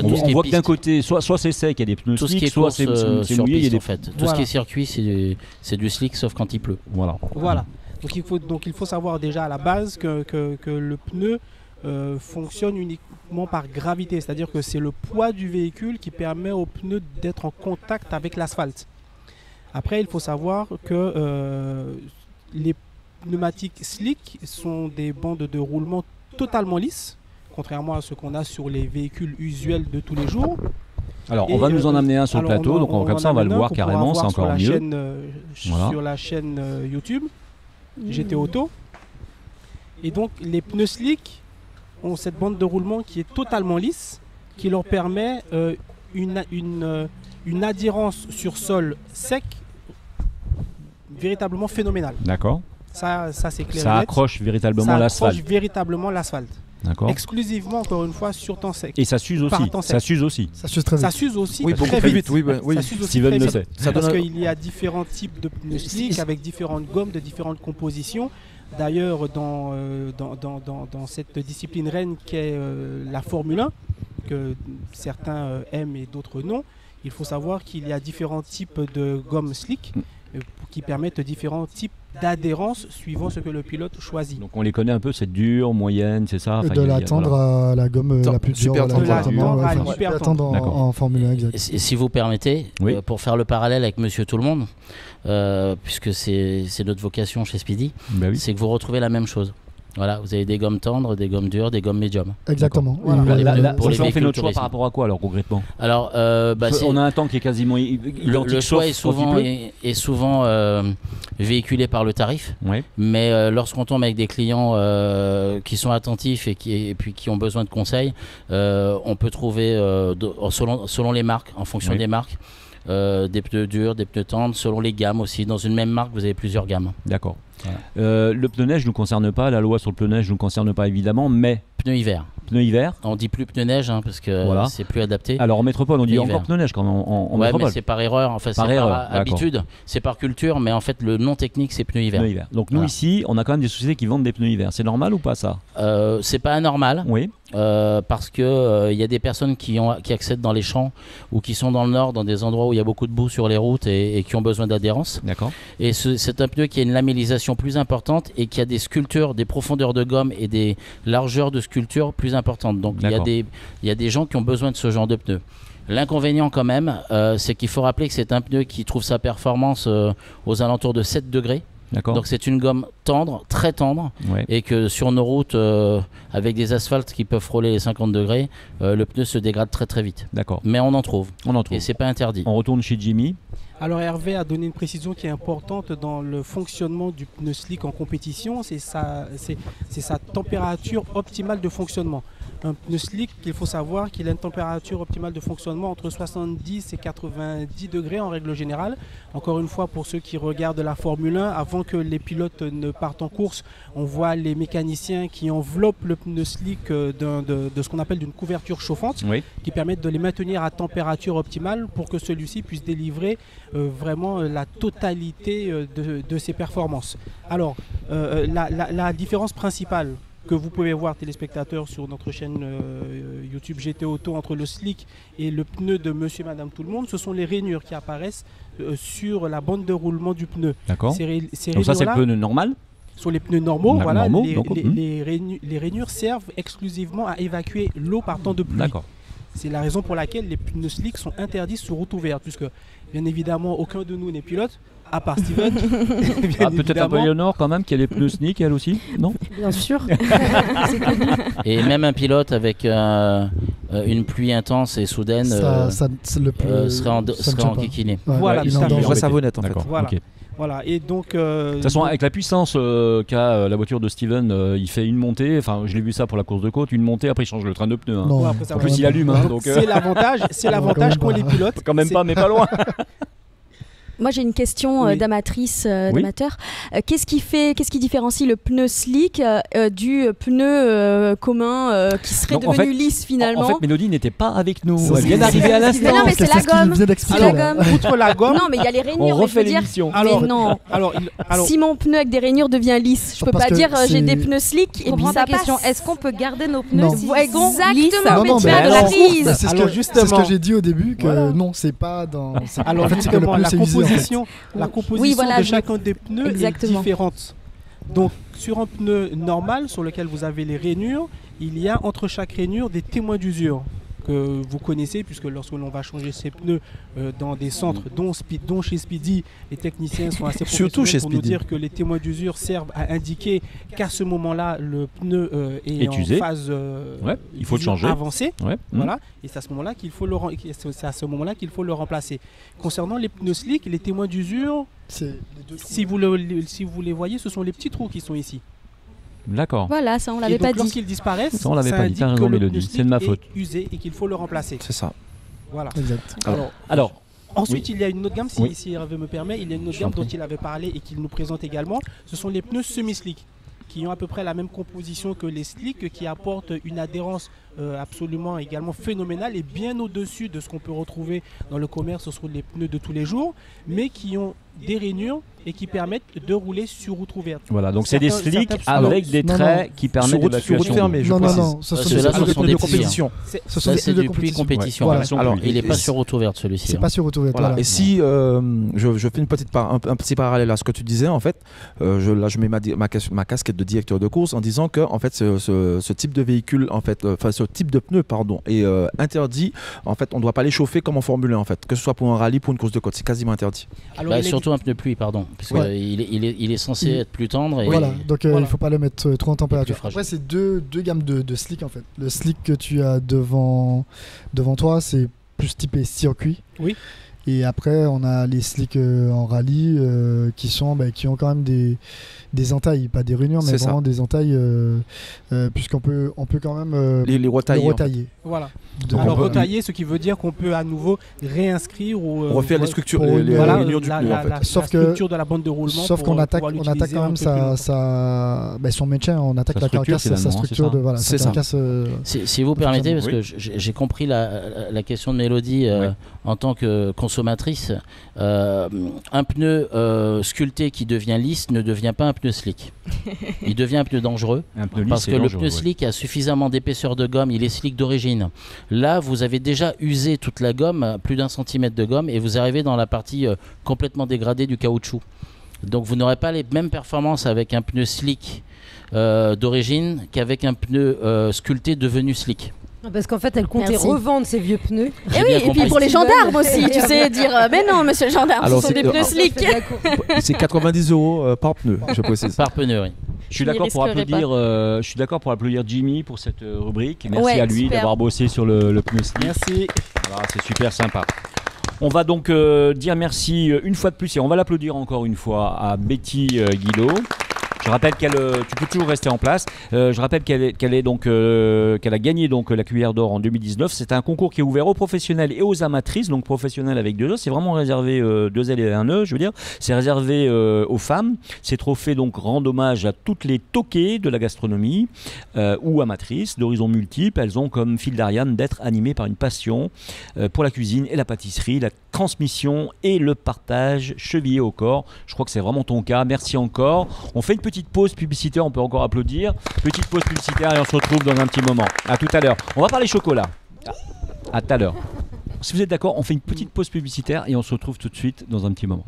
On voit que d'un côté, soit c'est sec, il y a des pneus slick, soit c'est mouillé, il y a des fait. Tout ce qui est circuit, c'est du slick sauf quand il pleut. Voilà. Donc il faut savoir déjà à la base que le pneu fonctionne uniquement par gravité, c'est-à-dire que c'est le poids du véhicule qui permet au pneu d'être en contact avec l'asphalte. Après, il faut savoir que les pneumatiques slick sont des bandes de roulement totalement lisses, contrairement à ce qu'on a sur les véhicules usuels de tous les jours. Alors, on va nous en amener un sur le plateau, donc comme ça on va le voir carrément, c'est encore mieux. Sur la chaîne YouTube, GT Auto. Et donc, les pneus slick ont cette bande de roulement qui est totalement lisse, qui leur permet une adhérence sur sol sec véritablement phénoménale. D'accord. Ça c'est clair. Ça accroche véritablement l'asphalte. Ça accroche véritablement l'asphalte. D'accord. Exclusivement, encore une fois, sur temps sec. Et ça s'use aussi. Ça s'use aussi. Ça s'use très vite. Ça s'use aussi oui, très vite. Oui. Ça s'use aussi Steven le sait. Parce qu'il y a différents types de pneus slick avec différentes gommes de différentes compositions. D'ailleurs, dans cette discipline reine qu'est la Formule 1, que certains aiment et d'autres non, il faut savoir qu'il y a différents types de gommes slick qui permettent différents types d'adhérence suivant ce que le pilote choisit. Donc on les connaît un peu, c'est dur, moyenne, c'est ça, de la tendre à la gomme la plus dure, super tendre en Formule 1, exact. Et si vous permettez, pour faire le parallèle avec Monsieur Tout le Monde, puisque c'est notre vocation chez Speedy, c'est que vous retrouvez la même chose. Voilà, vous avez des gommes tendres, des gommes dures, des gommes médium. Exactement. Voilà. On fait notre choix par rapport à quoi alors concrètement? Alors, on a un temps qui est quasiment identique. Le choix est souvent véhiculé par le tarif, mais lorsqu'on tombe avec des clients qui sont attentifs et puis qui ont besoin de conseils, on peut trouver selon les marques, en fonction des marques. Des pneus durs, des pneus tendres, selon les gammes aussi. Dans une même marque, vous avez plusieurs gammes. D'accord. Voilà. Le pneu neige ne nous concerne pas, la loi sur le pneu neige ne nous concerne pas évidemment, mais... Pneu hiver. Pneu hiver. On dit plus pneu neige parce que c'est plus adapté. Alors en métropole, on dit encore pneu neige quand même. En métropole. Mais c'est par erreur, enfin, c'est par habitude, c'est par culture, mais en fait le nom technique c'est pneu hiver. Pneu hiver. Donc nous ici, on a quand même des sociétés qui vendent des pneus hiver. C'est normal ou pas ça? C'est pas anormal. Oui. Parce que il y a des personnes qui accèdent dans les champs ou qui sont dans le nord, dans des endroits où il y a beaucoup de boue sur les routes et qui ont besoin d'adhérence. D'accord. Et c'est un pneu qui a une lamellisation plus importante et qui a des sculptures, des profondeurs de gomme et des largeurs de sculpture plus importantes. Donc il y a des gens qui ont besoin de ce genre de pneu. L'inconvénient quand même, c'est qu'il faut rappeler que c'est un pneu qui trouve sa performance aux alentours de 7 degrés. Donc c'est une gomme tendre, très tendre, et que sur nos routes, avec des asphaltes qui peuvent frôler les 50 degrés, le pneu se dégrade très très vite. D'accord. Mais on en trouve. Et c'est pas interdit. On retourne chez Jimmy. Alors Hervé a donné une précision qui est importante dans le fonctionnement du pneu slick en compétition, c'est sa température optimale de fonctionnement. Un pneu slick, il faut savoir qu'il a une température optimale de fonctionnement entre 70 et 90 degrés en règle générale. Encore une fois, pour ceux qui regardent la Formule 1, avant que les pilotes ne partent en course, on voit les mécaniciens qui enveloppent le pneu slick de ce qu'on appelle d'une couverture chauffante, qui permettent de les maintenir à température optimale pour que celui-ci puisse délivrer vraiment la totalité de ses performances. Alors, la différence principale que vous pouvez voir, téléspectateurs, sur notre chaîne YouTube GT Auto, entre le slick et le pneu de Monsieur et Madame Tout le Monde, ce sont les rainures qui apparaissent sur la bande de roulement du pneu. D'accord. Donc ça, c'est le pneu normal? Sur les pneus normaux, voilà, les rainures servent exclusivement à évacuer l'eau partant de pluie. D'accord. C'est la raison pour laquelle les pneus slick sont interdits sur route ouverte, puisque bien évidemment aucun de nous n'est pilote, à part Steven. Peut-être un peu Léonore quand même, qui a les pneus sneak elle aussi, non? Bien sûr. Et même un pilote avec une pluie intense et soudaine serait en kikiné. Voilà, il envoie sa bonnette en fait. Voilà. Okay. Voilà, et donc... De toute façon, avec la puissance qu'a la voiture de Steven, il fait une montée, enfin je l'ai vu ça pour la course de côte, une montée, après il change le train de pneus. Hein. Non, en plus il allume. Donc, c'est l'avantage qu'ont les pilotes. Quand même pas, mais pas loin. Moi j'ai une question d'amatrice, d'amateur. Qu'est-ce qui différencie le pneu slick du pneu commun qui serait devenu lisse finalement? En fait, Mélodie n'était pas avec nous. Ça, Elle vient d'arriver à l'instant. Non, mais c'est la gomme. Outre la gomme. Non, mais il y a les rainures. On refait l'émission. Mais non. Alors, si mon pneu avec des rainures devient lisse, je peux pas dire j'ai des pneus slick et puis ça passe. Est-ce qu'on peut garder nos pneus lisses? Exactement. Non, mais tu as de la prise. C'est ce que j'ai dit au début que non, c'est pas dans. Alors justement, la composition de chacun des pneus est différente. Donc sur un pneu normal sur lequel vous avez les rainures, il y a entre chaque rainure des témoins d'usure que vous connaissez, puisque lorsque l'on va changer ses pneus dans des centres dont chez Speedy, les techniciens sont assez professionnels pour nous dire que les témoins d'usure servent à indiquer qu'à ce moment-là le pneu est en usé. phase il faut le changer. Avancée. Voilà. Et c'est à ce moment-là qu'il faut le remplacer. Concernant les pneus slick, les témoins d'usure, si vous les voyez, ce sont les petits trous qui sont ici. D'accord. Voilà, ça on l'avait pas dit. Lorsqu'ils disparaissent, ça on l'avait pas dit. T'as raison, Mélodie. C'est de ma faute. Usé et qu'il faut le remplacer. C'est ça. Voilà. Exact. Alors ensuite, il y a une autre gamme, si Hervé me permet, il y a une autre gamme dont il avait parlé et qu'il nous présente également. Ce sont les pneus semi-slick, qui ont à peu près la même composition que les slick, qui apportent une adhérence absolument également phénoménale et bien au-dessus de ce qu'on peut retrouver dans le commerce sur les pneus de tous les jours, mais qui ont des rainures et qui permettent de rouler sur route ouverte. Voilà, donc c'est des slicks avec des traits qui permettent d'évacuation. Non, ce sont des pneus de compétition. C'est du pluie compétition. Alors, il n'est pas sur route ouverte celui-ci. C'est pas sur route ouverte. Et si je fais un petit parallèle à ce que tu disais, en fait, je mets ma casquette de directeur de course en disant que en fait ce type de véhicule, en fait, ce type de pneu, pardon, est interdit. En fait, on ne doit pas les chauffer comme en Formule 1, en fait, que ce soit pour un rallye, pour une course de côte, c'est quasiment interdit. Surtout un pneu pluie, pardon, parce qu'il est censé être plus tendre. Voilà, donc il ne faut pas le mettre trop en température. Après, c'est deux gammes de slick en fait. Le slick que tu as devant toi, c'est plus typé circuit. Oui. Et après, on a les slicks en rallye qui ont quand même des entailles, pas des rainures, mais vraiment des entailles, puisqu'on peut quand même les retailler. Voilà. Alors retailler, ce qui veut dire qu'on peut à nouveau réinscrire ou refaire les structures, les rainures du pneu, en fait. La structure de la bande de roulement. Sauf qu'on attaque quand même son maintien, on attaque la carcasse, sa structure de voilà. C'est ça. Si vous permettez, parce que j'ai compris la question de Mélodie en tant que consommatrice, un pneu sculpté qui devient lisse ne devient pas un pneu slick. Il devient un pneu dangereux parce que le pneu slick a suffisamment d'épaisseur de gomme, il est slick d'origine. Là, vous avez déjà usé toute la gomme, plus d'1 centimètre de gomme, et vous arrivez dans la partie complètement dégradée du caoutchouc. Donc vous n'aurez pas les mêmes performances avec un pneu slick d'origine qu'avec un pneu sculpté devenu slick. Parce qu'en fait, elle comptait revendre ses vieux pneus. Et puis pour les gendarmes aussi, tu sais, dire mais non, monsieur le gendarme, ce sont des pneus slick. C'est 90 € par pneu, je précise. Par pneu, oui. Je suis d'accord pour applaudir Jimmy pour cette rubrique. Merci à lui d'avoir bossé sur le pneu slick. Merci. Voilà, c'est super sympa. On va donc dire merci une fois de plus et on va l'applaudir encore une fois à Betty Guido. Je rappelle tu peux toujours rester en place. Je rappelle qu'elle a gagné donc la cuillère d'or en 2019. C'est un concours qui est ouvert aux professionnels et aux amatrices, donc professionnels avec 2 E. C'est vraiment réservé 2 L et 1 E, je veux dire. C'est réservé aux femmes. Ces trophées donc rendent hommage à toutes les toquées de la gastronomie ou amatrices d'horizons multiples. Elles ont comme fil d'Ariane d'être animées par une passion pour la cuisine et la pâtisserie, la transmission et le partage chevillé au corps. Je crois que c'est vraiment ton cas. Merci encore. On fait une petite pause publicitaire, on peut encore applaudir. Petite pause publicitaire et on se retrouve dans un petit moment. À tout à l'heure. On va parler chocolat. À tout à l'heure. Si vous êtes d'accord, on fait une petite pause publicitaire et on se retrouve tout de suite dans un petit moment.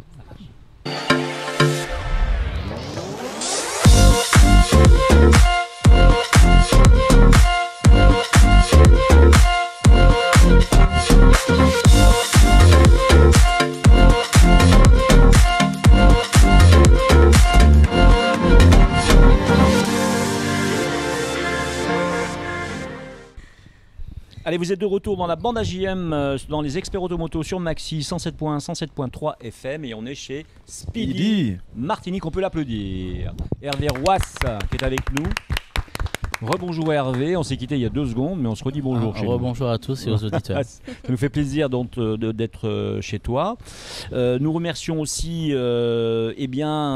Allez, vous êtes de retour dans la bande AJM, dans les experts automoto sur Maxi 107.1, 107.3 FM et on est chez Speedy Martinique, on peut l'applaudir. Hervé Roas qui est avec nous. Rebonjour Hervé, on s'est quitté il y a 2 secondes, mais on se redit bonjour. Rebonjour à tous et aux auditeurs. Ça nous fait plaisir d'être chez toi. Nous remercions aussi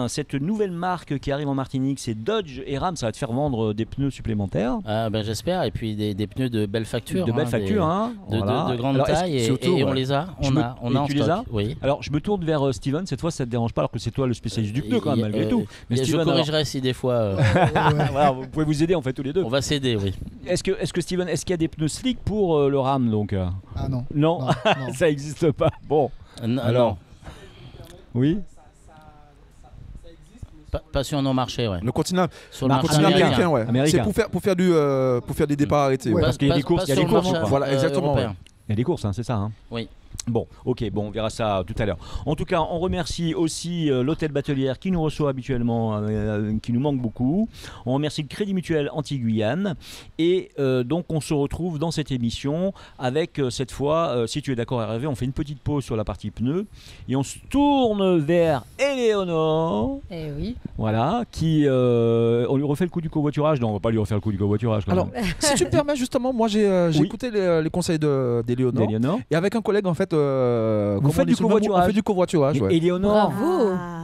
cette nouvelle marque qui arrive en Martinique, c'est Dodge et Ram, ça va te faire vendre des pneus supplémentaires. J'espère, et puis des pneus de belle facture. De belle facture, hein. De grande taille, et on les a. On a en stock. Oui. Alors je me tourne vers Steven, cette fois ça te dérange pas alors que c'est toi le spécialiste du pneu quand même, malgré tout. Mais Steven, je corrigerai si des fois... Voilà, vous pouvez vous aider en fait tous les deux. On va s'aider, oui. Est-ce que Steven, est-ce qu'il y a des pneus slick pour le Ram donc Ah non. Non, ça n'existe pas. Bon. Alors. Oui. Pas sur nos marchés, ouais. Le continent, sur le marché américain, ouais. Américain. C'est pour faire des départs arrêtés. Ouais. Parce qu'il y a des courses, Voilà, exactement. Ouais. Il y a des courses, hein, c'est ça. Hein. Oui. Bon, ok, on verra ça tout à l'heure. En tout cas, on remercie aussi l'hôtel Batelière qui nous reçoit habituellement, qui nous manque beaucoup. On remercie le Crédit Mutuel Anti-Guyane. Et donc, on se retrouve dans cette émission avec cette fois, si tu es d'accord Hervé, on fait une petite pause sur la partie pneus et on se tourne vers Éléonore. Eh oui. Voilà, on lui refait le coup du covoiturage. Non, on va pas lui refaire le coup du covoiturage. Alors, si tu me permets justement, moi j'ai écouté les conseils d'Éléonore. Et avec un collègue en fait. Vous faites du covoiturage. On fait du covoiturage. Ouais. Éléonore.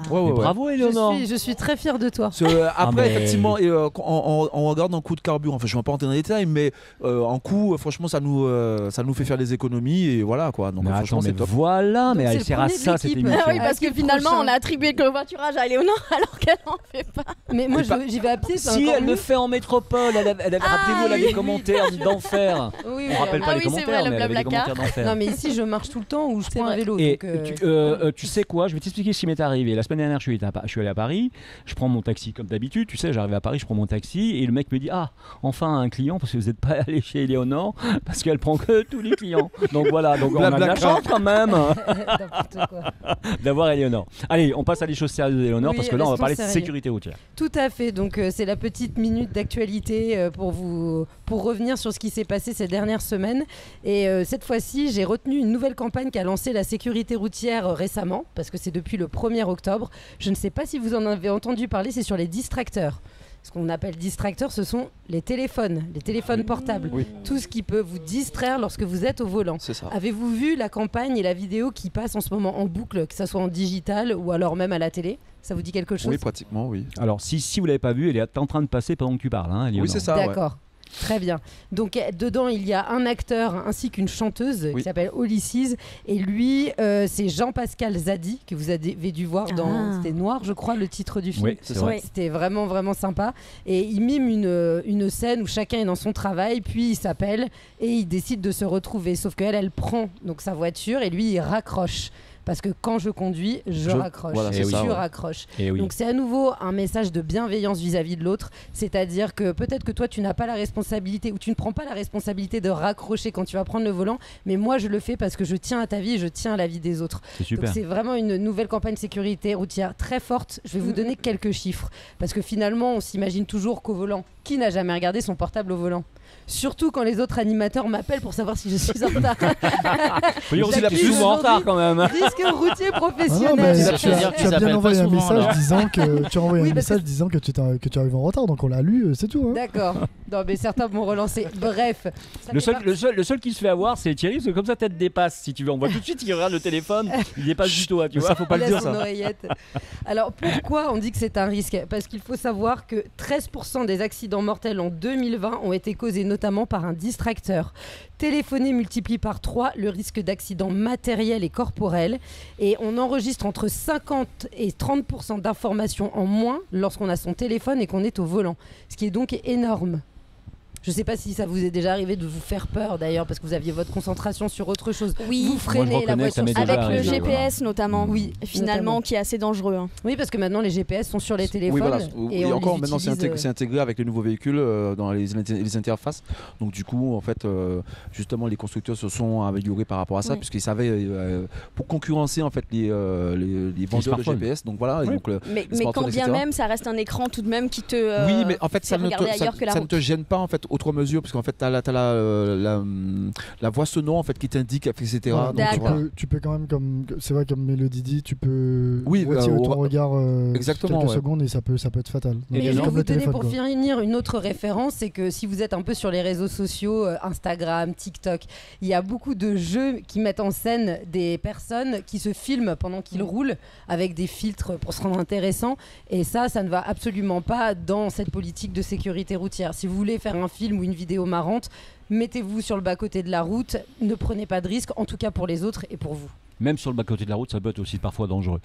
Bravo. Bravo Éléonore. Je suis très fier de toi. Après, effectivement, on regarde en coût de carburant. Enfin, je ne vais pas entrer dans les détails, mais en coût, franchement, ça nous fait faire des économies et voilà quoi. Donc, franchement, c'est top. Voilà, donc, mais elle sert à ça cette émission. Oui, parce que finalement, on a attribué le covoiturage à Éléonore alors qu'elle n'en fait pas. Mais moi, j'y vais à pied. Si elle le fait en métropole, rappelez-vous, elle a des commentaires d'enfer. Oui, on rappelle pas les commentaires, mais elle avait des commentaires d'enfer. Non, mais ici, je marche tout le temps ou je prends un vélo. Et tu sais quoi, je vais t'expliquer ce qui m'est arrivé. La semaine dernière, je suis allé à Paris, je prends mon taxi comme d'habitude, tu sais, j'arrive à Paris, je prends mon taxi et le mec me dit enfin un client parce que vous n'êtes pas allé chez Éléonore parce qu'elle prend que tous les clients. Donc voilà, donc on a de la chance quand même d'avoir Éléonore. Allez, on passe à des choses sérieuses d'Éléonore parce que là on va parler de sécurité routière. Tout à fait, donc c'est la petite minute d'actualité pour revenir sur ce qui s'est passé ces dernières semaines. Et cette fois-ci, j'ai retenu une nouvelle campagne qu'a lancée la sécurité routière récemment, parce que c'est depuis le 1er octobre. Je ne sais pas si vous en avez entendu parler, c'est sur les distracteurs. Ce qu'on appelle distracteurs, ce sont les téléphones portables. Oui. Tout ce qui peut vous distraire lorsque vous êtes au volant. C'est ça. Avez-vous vu la campagne et la vidéo qui passe en ce moment en boucle, que ce soit en digital ou alors même à la télé ? Ça vous dit quelque chose ? Oui, pratiquement, oui. Alors, si vous ne l'avez pas vu, elle est en train de passer pendant que tu parles. Hein, oui, c'est ça. D'accord. Ouais. Très bien. Donc dedans il y a un acteur ainsi qu'une chanteuse qui s'appelle Olysses et lui c'est Jean-Pascal Zadi que vous avez dû voir dans C'était Noir je crois le titre du film. Oui, c'est vrai. C'était vraiment vraiment sympa et il mime une scène où chacun est dans son travail puis il s'appelle et il décide de se retrouver sauf qu'elle elle prend donc sa voiture et lui il raccroche. Parce que quand je conduis, je raccroche. Voilà, je raccroche. Oui. Donc c'est à nouveau un message de bienveillance vis-à-vis de l'autre. C'est-à-dire que peut-être que toi, tu n'as pas la responsabilité ou tu ne prends pas la responsabilité de raccrocher quand tu vas prendre le volant. Mais moi, je le fais parce que je tiens à ta vie et je tiens à la vie des autres. C'est super. Donc c'est vraiment une nouvelle campagne sécurité routière très forte. Je vais vous donner quelques chiffres. Parce que finalement, on s'imagine toujours qu'au volant, qui n'a jamais regardé son portable au volant ? Surtout quand les autres animateurs m'appellent pour savoir si je suis en retard. Faut dire aussi la plus en retard quand même. Risque routier professionnel. Tu as bien envoyé un message disant que tu as envoyé un message disant que tu arrives en retard, donc on l'a lu, c'est tout. Hein. D'accord. Non mais certains m'ont relancé. Bref. Le seul qui se fait avoir, c'est Thierry, parce que comme ça tête dépasse. Si tu veux, on voit tout de suite qu'il regarde le téléphone, il dépasse du tout. Tu vois, ça faut pas le dire ça. Alors pourquoi on dit que c'est un risque ? Parce qu'il faut savoir que 13% des accidents mortels en 2020 ont été causés notamment par un distracteur. Téléphoner multiplie par 3 le risque d'accident matériel et corporel et on enregistre entre 50 et 30% d'informations en moins lorsqu'on a son téléphone et qu'on est au volant, ce qui est donc énorme. Je ne sais pas si ça vous est déjà arrivé de vous faire peur d'ailleurs parce que vous aviez votre concentration sur autre chose. Oui, vous freinez la voiture avec le GPS notamment. Oui, finalement qui est assez dangereux. Hein. Oui, parce que maintenant les GPS sont sur les téléphones. Oui, voilà. Et encore maintenant c'est intégré avec les nouveaux véhicules dans les interfaces. Donc du coup en fait justement les constructeurs se sont améliorés par rapport à ça puisqu'ils savaient pour concurrencer en fait les vendeurs de GPS. Donc voilà. Oui. Et donc, mais quand bien même ça reste un écran tout de même qui te. Oui, mais en fait ça ne te gêne pas en fait. outre mesure, parce qu'en fait, tu as la voix sonore en fait, qui t'indique, etc. Donc, tu peux quand même, c'est vrai, comme Mélodie dit, tu peux retirer ton regard quelques secondes et ça peut être fatal. Donc, mais je vais vous donner pour finir une autre référence, c'est que si vous êtes un peu sur les réseaux sociaux, Instagram, TikTok, il y a beaucoup de jeux qui mettent en scène des personnes qui se filment pendant qu'ils roulent avec des filtres pour se rendre intéressant, et ça ne va absolument pas dans cette politique de sécurité routière. Si vous voulez faire un film ou une vidéo marrante, mettez-vous sur le bas-côté de la route, ne prenez pas de risques, en tout cas pour les autres et pour vous. Même sur le bas-côté de la route, ça peut être aussi parfois dangereux.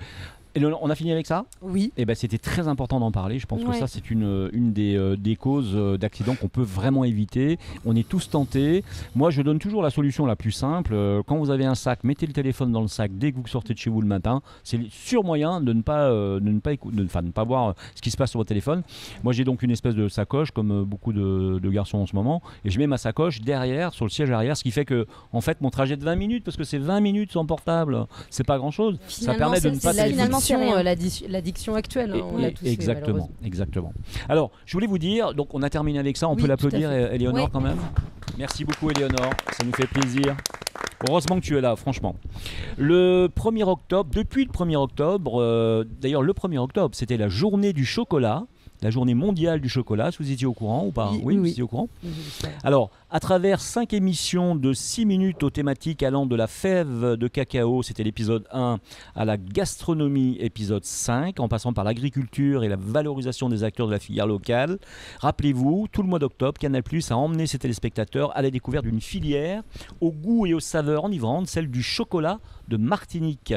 Et on a fini avec ça ? Oui. Et c'était très important d'en parler. Je pense que ça, c'est une des causes d'accidents qu'on peut vraiment éviter. On est tous tentés. Moi, je donne toujours la solution la plus simple. Quand vous avez un sac, mettez le téléphone dans le sac dès que vous sortez de chez vous le matin. C'est le sûr moyen de ne pas voir ce qui se passe sur votre téléphone. Moi, j'ai donc une espèce de sacoche, comme beaucoup de garçons en ce moment, et je mets ma sacoche derrière, sur le siège arrière, ce qui fait que, en fait, mon trajet de 20 minutes, parce que c'est 20 minutes sans portable, c'est pas grand-chose. Ça permet de ne pas l'addiction actuelle, on l'a tous exactement. Alors, je voulais vous dire, donc on a terminé avec ça, on peut l'applaudir, Éléonore, quand même. Merci beaucoup, Éléonore, ça nous fait plaisir. Heureusement que tu es là, franchement. Le 1er octobre, depuis le 1er octobre, d'ailleurs le 1er octobre, c'était la journée du chocolat. La journée mondiale du chocolat, vous étiez au courant ou pas ? Oui, vous étiez au courant. Alors, à travers 5 émissions de 6 minutes aux thématiques allant de la fève de cacao, c'était l'épisode 1, à la gastronomie, épisode 5, en passant par l'agriculture et la valorisation des acteurs de la filière locale. Rappelez-vous, tout le mois d'octobre, Canal+ a emmené ses téléspectateurs à la découverte d'une filière au goût et aux saveurs enivrantes, celle du chocolat de Martinique,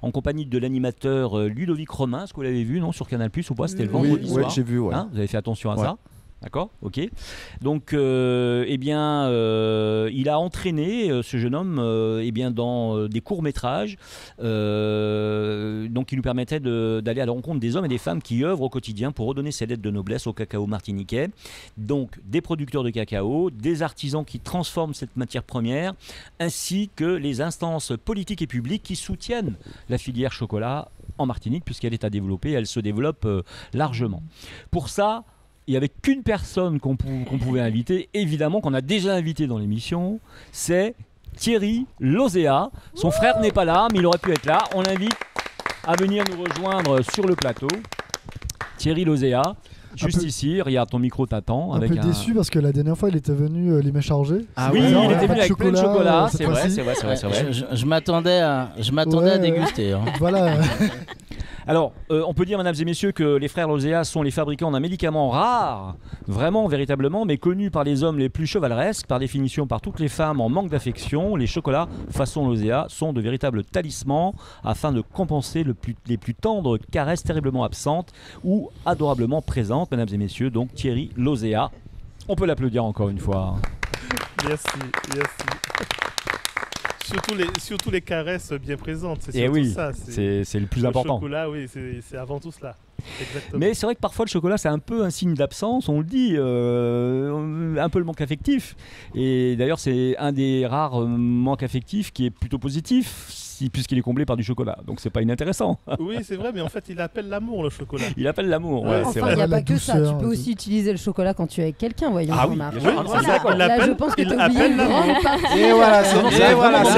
en compagnie de l'animateur Ludovic Romain. Est-ce que vous l'avez vu, non, sur Canal+ ou pas ? C'était le vendredi soir. Oui, j'ai vu. Ouais. Vous avez fait attention à ça ? D'accord, ok. Donc, il a entraîné ce jeune homme dans des courts-métrages donc qui lui permettaient d'aller à la rencontre des hommes et des femmes qui œuvrent au quotidien pour redonner ses lettres de noblesse au cacao martiniquais. Donc, des producteurs de cacao, des artisans qui transforment cette matière première, ainsi que les instances politiques et publiques qui soutiennent la filière chocolat en Martinique, puisqu'elle est à développer, elle se développe largement. Pour ça, il n'y avait qu'une personne qu'on pouvait inviter, évidemment qu'on a déjà invité dans l'émission, c'est Thierry Lozéa. Son frère n'est pas là, mais il aurait pu être là. On l'invite à venir nous rejoindre sur le plateau. Thierry Lozéa, juste ici, regarde, ton micro t'attend. Un peu déçu parce que la dernière fois il était venu les mains chargées. Ah oui, il était venu avec plein de chocolat, c'est vrai. Je m'attendais à déguster. Hein. Voilà. Alors, on peut dire, mesdames et messieurs, que les frères Lozéa sont les fabricants d'un médicament rare, vraiment, véritablement, mais connu par les hommes les plus chevaleresques, par définition par toutes les femmes en manque d'affection. Les chocolats façon Lozéa sont de véritables talismans afin de compenser les plus tendres caresses terriblement absentes ou adorablement présentes. Mesdames et messieurs, donc Thierry Lozéa. On peut l'applaudir encore une fois. Merci. Surtout les caresses bien présentes, c'est ça. C'est le plus important. Le chocolat, oui, c'est avant tout cela. Exactement. Mais c'est vrai que parfois le chocolat c'est un peu un signe d'absence, on le dit, un peu le manque affectif. Et d'ailleurs c'est un des rares manques affectifs qui est plutôt positif, puisqu'il est comblé par du chocolat. Donc c'est pas inintéressant. Oui, c'est vrai, mais en fait il appelle l'amour, le chocolat. Il appelle l'amour, ouais, c'est vrai. Il n'y a pas que ça, tu peux aussi utiliser le chocolat quand tu es avec quelqu'un, voyons. Ah oui, je pense que tu as oublié une grande partie. Et voilà, c'est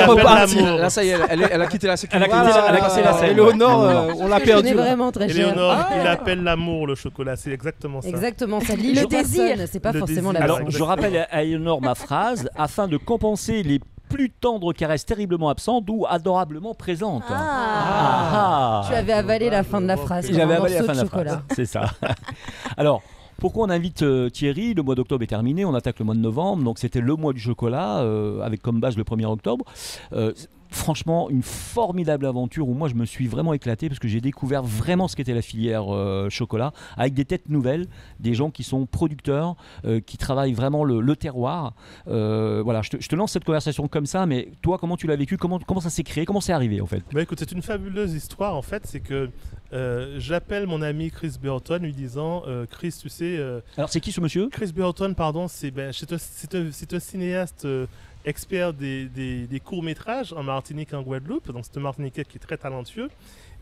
reparti. Là ça y est, elle a quitté la sécurité. Elle a quitté la scène. Éléonore, on l'a perdu. C'est vraiment très cher. Éléonore, il appelle l'amour, le chocolat, c'est exactement ça. Exactement, ça lie le désir, c'est pas forcément la Alors, je rappelle à Éléonore ma phrase, afin de compenser les plus tendres caresses terriblement absentes ou adorablement présentes. Tu avais avalé la fin de la phrase. J'avais avalé la fin de la phrase. C'est ça. Alors, pourquoi on invite Thierry ? Le mois d'octobre est terminé, on attaque le mois de novembre, donc c'était le mois du chocolat, avec comme base le 1er octobre. Franchement, une formidable aventure où moi je me suis vraiment éclaté parce que j'ai découvert vraiment ce qu'était la filière chocolat avec des têtes nouvelles, des gens qui sont producteurs, qui travaillent vraiment le terroir. Voilà, je te lance cette conversation comme ça, mais toi, comment tu l'as vécu ? Comment ça s'est créé ? Comment c'est arrivé en fait ? Écoute, c'est une fabuleuse histoire en fait. C'est que j'appelle mon ami Chris Burton lui disant Chris, tu sais. Alors c'est qui ce monsieur ? Chris Burton, pardon, c'est un cinéaste. Expert des courts-métrages en Martinique et en Guadeloupe, donc c'est un Martiniquais qui est très talentueux,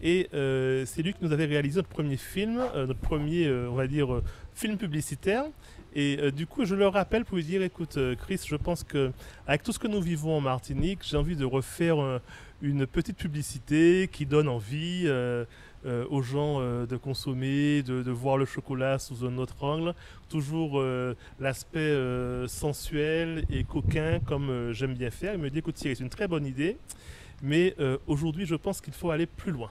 et c'est lui qui nous avait réalisé notre premier film, on va dire, film publicitaire, Et du coup, je leur rappelle pour lui dire, écoute, Chris, je pense qu'avec tout ce que nous vivons en Martinique, j'ai envie de refaire une petite publicité qui donne envie aux gens de consommer, de voir le chocolat sous un autre angle. Toujours l'aspect sensuel et coquin comme j'aime bien faire. Il me dit, écoute Thierry, c'est une très bonne idée, mais aujourd'hui, je pense qu'il faut aller plus loin.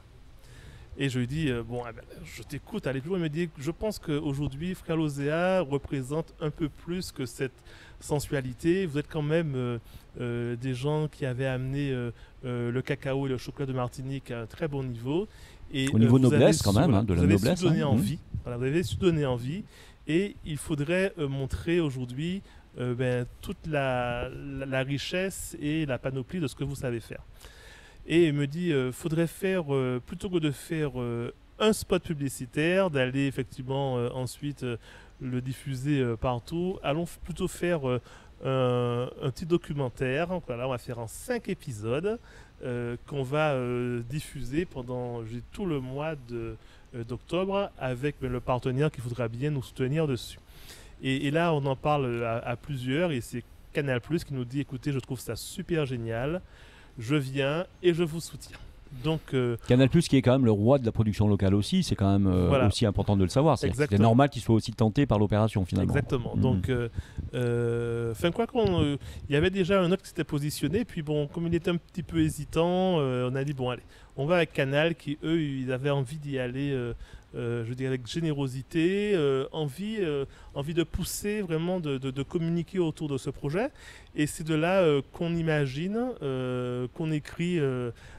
Et je lui dis, je t'écoute, aller plus loin. Il me dit, je pense qu'aujourd'hui, Frère Lozéa représente un peu plus que cette sensualité. Vous êtes quand même des gens qui avaient amené le cacao et le chocolat de Martinique à un très bon niveau. Et, au niveau noblesse quand même, de la noblesse. Vous avez su donner envie. Voilà, vous avez su donner envie. Et il faudrait montrer aujourd'hui toute la richesse et la panoplie de ce que vous savez faire. Et il me dit, faudrait faire, plutôt que de faire un spot publicitaire, d'aller effectivement ensuite le diffuser partout, allons plutôt faire un petit documentaire. Voilà, on va faire en 5 épisodes qu'on va diffuser pendant tout le mois d'octobre avec le partenaire qui voudra bien nous soutenir dessus. Et là, on en parle à plusieurs et c'est Canal+ qui nous dit, écoutez, je trouve ça super génial. Je viens et je vous soutiens. Donc, Canal+, qui est quand même le roi de la production locale aussi, c'est quand même aussi important de le savoir. C'est normal qu'il soit aussi tenté par l'opération finalement. Exactement. Donc, il y avait déjà un autre qui s'était positionné. Puis bon, comme il était un petit peu hésitant, on a dit bon allez, on va avec Canal, qui eux, ils avaient envie d'y aller. Je dirais avec générosité, envie de pousser vraiment, de communiquer autour de ce projet. Et c'est de là qu'on imagine, qu'on écrit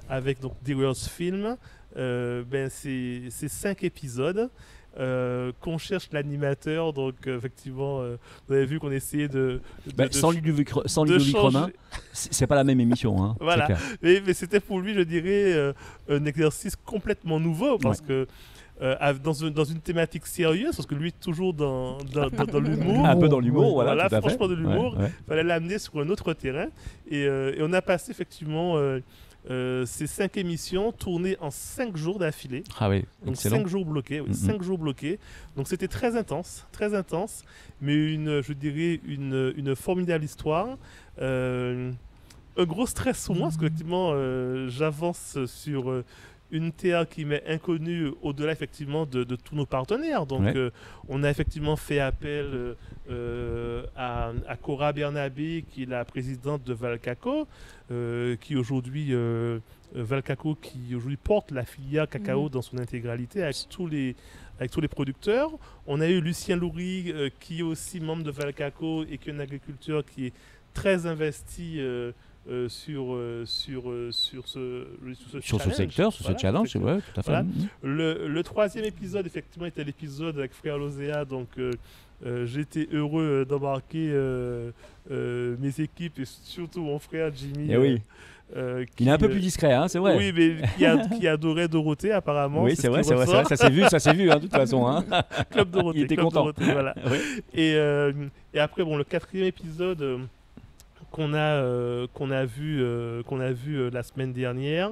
avec donc Dealers Film, ces 5 épisodes. Qu'on cherche l'animateur, donc effectivement, vous avez vu qu'on essayait sans Ludovic Romain, c'est pas la même émission. Hein, voilà, mais c'était pour lui, je dirais, un exercice complètement nouveau parce que. Dans une thématique sérieuse, parce que lui toujours dans l'humour. Un peu dans l'humour, voilà. Franchement, de l'humour. Il fallait l'amener sur un autre terrain. Et on a passé effectivement ces 5 émissions tournées en 5 jours d'affilée. Ah oui, donc 5 jours bloqués. 5 jours bloqués. Donc c'était très intense, mais je dirais une formidable histoire. Un gros stress pour moi, parce qu'effectivement, j'avance sur une terre qui m'est inconnue au-delà effectivement de tous nos partenaires. Donc on a effectivement fait appel à Cora Bernabé, qui est la présidente de Valcaco, qui aujourd'hui Valcaco qui aujourd'hui porte la filière cacao dans son intégralité avec tous les producteurs. On a eu Lucien Loury qui est aussi membre de Valcaco et qui est un agriculteur qui est très investi sur ce secteur, sur ce challenge, ouais, tout à fait. Voilà. Le 3e épisode, effectivement, était l'épisode avec Frère Lozéa, donc j'étais heureux d'embarquer mes équipes et surtout mon frère Jimmy. Il est un peu plus discret, hein, c'est vrai. Oui, mais qui adorait Dorothée, apparemment. Oui, c'est vrai, ça s'est vu, de toute façon. Hein. Club Dorothée. Il était content. Dorothée, voilà. Et après, bon, le 4e épisode qu'on a vu la semaine dernière,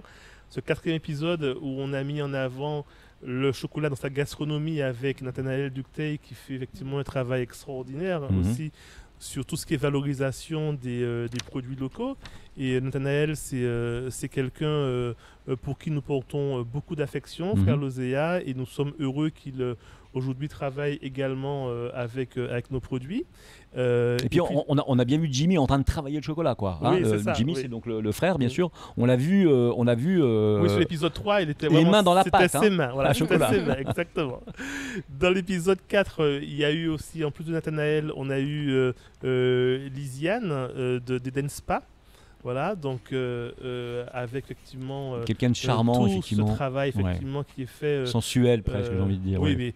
ce 4e épisode où on a mis en avant le chocolat dans sa gastronomie avec Nathanaël Ducteil qui fait effectivement un travail extraordinaire aussi sur tout ce qui est valorisation des produits locaux. Et Nathanaël, c'est quelqu'un pour qui nous portons beaucoup d'affection, Frère Lozéa, et nous sommes heureux qu'il aujourd'hui travaille également avec nos produits. Et puis on a bien vu Jimmy en train de travailler le chocolat, quoi. Oui, Jimmy, c'est donc le frère, bien sûr. On l'a vu. Oui, sur l'épisode 3, il était les mains dans la pâte. C'était ses mains, voilà, chocolat. Ses mains, exactement. Dans l'épisode 4, il y a eu aussi, en plus de Nathanaël, on a eu Lisiane d'Eden Spa. Voilà, donc avec effectivement quelqu'un de charmant, effectivement. Ce travail effectivement qui est fait sensuel presque, j'ai envie de dire. Oui, mais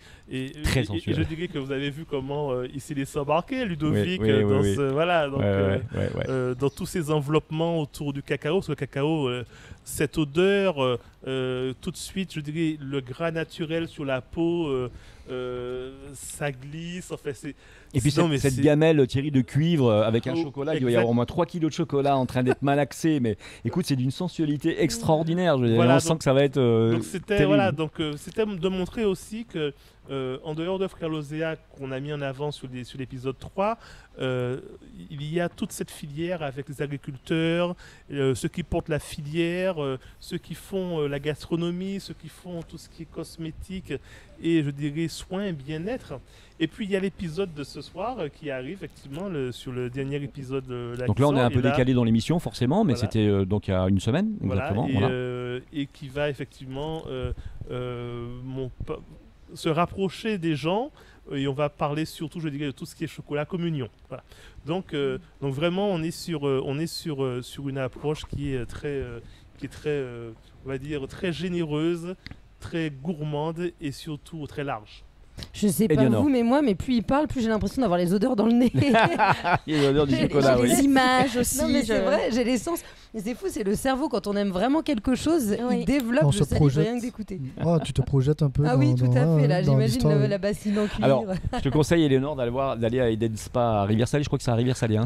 très sensuel. Et je dirais que vous avez vu comment il s'est laissé embarquer, Ludovic, dans tous ces enveloppements autour du cacao, parce que le cacao, cette odeur, tout de suite, je dirais le gras naturel sur la peau. Ça glisse, en fait, c'est... Et puis cette gamelle, Thierry, de cuivre avec un chocolat, il doit y avoir au moins 3 kilos de chocolat en train d'être malaxé, mais écoute, c'est d'une sensualité extraordinaire, on sent que ça va être donc c'était terrible. C'était de montrer aussi que en dehors de Frère Lozéa qu'on a mis en avant sur l'épisode 3, il y a toute cette filière avec les agriculteurs, ceux qui portent la filière, ceux qui font la gastronomie, ceux qui font tout ce qui est cosmétique et je dirais soins et bien-être. Et puis il y a l'épisode de ce soir qui arrive effectivement sur le dernier épisode. Donc là on est un peu décalé dans l'émission forcément, mais c'était donc il y a une semaine exactement. Et qui va effectivement se rapprocher des gens. Et on va parler surtout, je dirais, de tout ce qui est chocolat communion. Voilà. Donc vraiment, on est sur une approche qui est très, on va dire, très généreuse, très gourmande et surtout très large. Je sais pas vous, mais moi, plus il parle, plus j'ai l'impression d'avoir les odeurs dans le nez. Il y a les odeurs du chocolat, oui. Les images aussi. Non, mais c'est vrai, j'ai les sens. Mais c'est fou, c'est le cerveau, quand on aime vraiment quelque chose, il développe, je salive rien que d'écouter. Oh, tu te projettes un peu. Ah oui, tout à fait, là, j'imagine la bassine en cuir. Alors, je te conseille, Éléonore, d'aller à Eden Spa à Rivière-Salée, je crois que c'est à Rivière-Salée. Hein,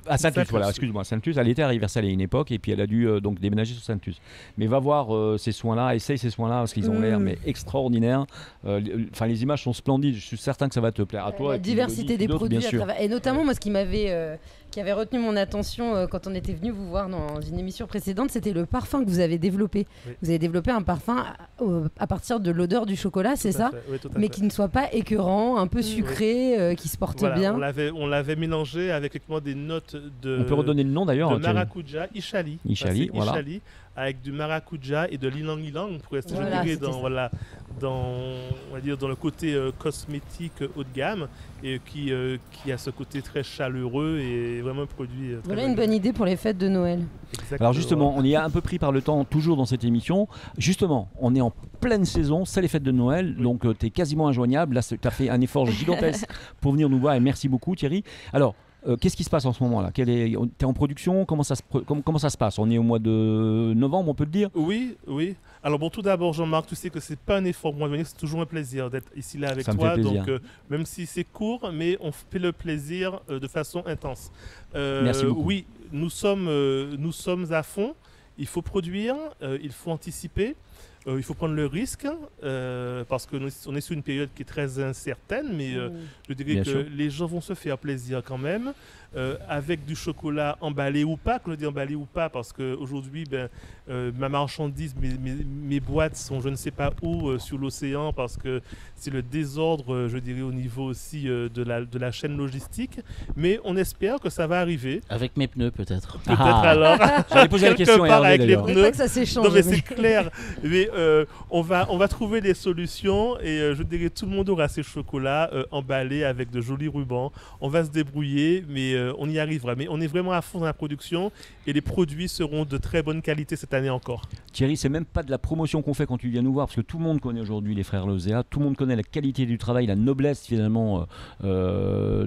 à Saint-Luce, voilà, excuse-moi, Saint-Luce, elle était à Rivière-Salée à une époque, et puis elle a dû donc déménager sur Saint-Luce. Mais va voir ces soins-là, essaye ces soins-là, parce qu'ils ont l'air extraordinaires. Enfin, les images sont splendides, je suis certain que ça va te plaire à toi. La diversité des produits, et notamment, moi, ce qui avait retenu mon attention quand on était venu vous voir dans une émission précédente, c'était le parfum que vous avez développé. Oui. Vous avez développé un parfum à partir de l'odeur du chocolat, c'est ça? Oui, mais qui ne soit pas écécœurant, un peu sucré, qui se porte bien. On l'avait mélangé avec des notes de... On peut redonner le nom d'ailleurs. De maracuja, Ishali. Voilà. Ishali, avec du maracuja et de l'ilang-ilang, pour rester dans le côté cosmétique haut de gamme, et qui a ce côté très chaleureux et vraiment un produit très voilà une bonne idée pour les fêtes de Noël. Exactement. Alors justement, on y a un peu pris par le temps toujours dans cette émission. Justement, on est en pleine saison, c'est les fêtes de Noël, donc tu es quasiment injoignable. Là, tu as fait un effort gigantesque pour venir nous voir et merci beaucoup Thierry. Alors, qu'est-ce qui se passe en ce moment-là? T'es en production? Comment ça se passe? On est au mois de novembre, on peut le dire? Oui. Alors bon, tout d'abord, Jean-Marc, tu sais que c'est pas un effort pour moi de venir, c'est toujours un plaisir d'être ici là avec toi. Donc même si c'est court, mais on fait le plaisir de façon intense. Merci beaucoup. Oui, nous sommes à fond. Il faut produire, il faut anticiper. Il faut prendre le risque parce qu'on est sur une période qui est très incertaine, mais je dirais que les gens vont se faire plaisir quand même. Avec du chocolat emballé ou pas, que je dis emballé ou pas, parce qu'aujourd'hui, ma marchandise, mes boîtes sont je ne sais pas où sur l'océan, parce que c'est le désordre, je dirais, au niveau aussi de la chaîne logistique. Mais on espère que ça va arriver. Avec mes pneus, peut-être. Peut-être alors. J'allais poser la question à Hervé, avec les d'ailleurs. pneus. Pas que ça s'échange. Non, mais c'est clair. Mais on va trouver des solutions et je dirais tout le monde aura ses chocolats emballés avec de jolis rubans. On va se débrouiller, mais on y arrivera. Mais on est vraiment à fond dans la production et les produits seront de très bonne qualité cette année encore. Thierry, c'est même pas de la promotion qu'on fait quand tu viens nous voir, parce que tout le monde connaît aujourd'hui les frères Lozéa, tout le monde connaît la qualité du travail, la noblesse finalement, la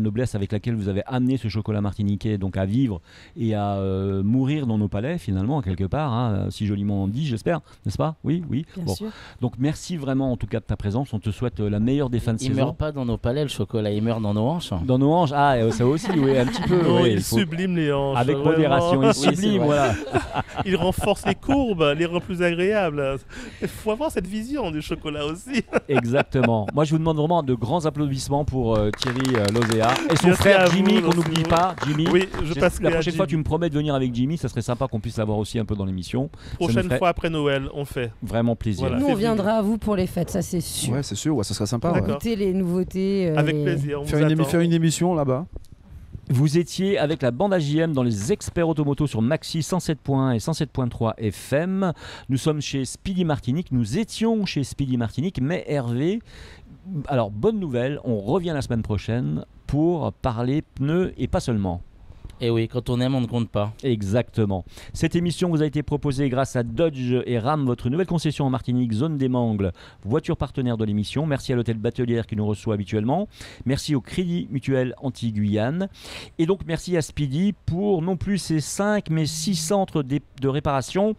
noblesse avec laquelle vous avez amené ce chocolat martiniquais donc à vivre et à mourir dans nos palais finalement quelque part, hein, si joliment dit, j'espère, n'est-ce pas? Oui. Bien sûr. Donc merci vraiment en tout cas de ta présence. On te souhaite la meilleure des fins de saison. Il meurt pas dans nos palais le chocolat, il meurt dans nos hanches. Dans nos hanches, ça aussi, oui, un petit peu. Non, oui, il sublime les hanches. Avec modération, il sublime, voilà. Il renforce les courbes, les rend plus agréables. Il faut avoir cette vision du chocolat aussi. Exactement. Moi, je vous demande vraiment de grands applaudissements pour Thierry Lozéa et son frère Jimmy, qu'on n'oublie pas. Jimmy. Oui, je passe la prochaine fois, tu me promets de venir avec Jimmy. Ça serait sympa qu'on puisse l'avoir aussi un peu dans l'émission. Prochaine fois après Noël, on fait. Vraiment plaisir. Voilà. Nous, on viendra à vous pour les fêtes, ça c'est sûr. Ouais, c'est sûr, ça serait sympa. Écouter les nouveautés. Avec plaisir. Faire une émission là-bas. Vous étiez avec la bande AJM dans les experts automoto sur Maxi 107.1 et 107.3 FM. Nous sommes chez Speedy Martinique. Nous étions chez Speedy Martinique, mais Hervé, alors bonne nouvelle, on revient la semaine prochaine pour parler pneus et pas seulement. Et oui, quand on aime, on ne compte pas. Exactement. Cette émission vous a été proposée grâce à Dodge et Ram, votre nouvelle concession en Martinique, zone des Mangles, voiture partenaire de l'émission. Merci à l'hôtel Batelière qui nous reçoit habituellement. Merci au Crédit Mutuel Anti-Guyane. Et donc merci à Speedy pour non plus ses 5 mais 6 centres de réparation.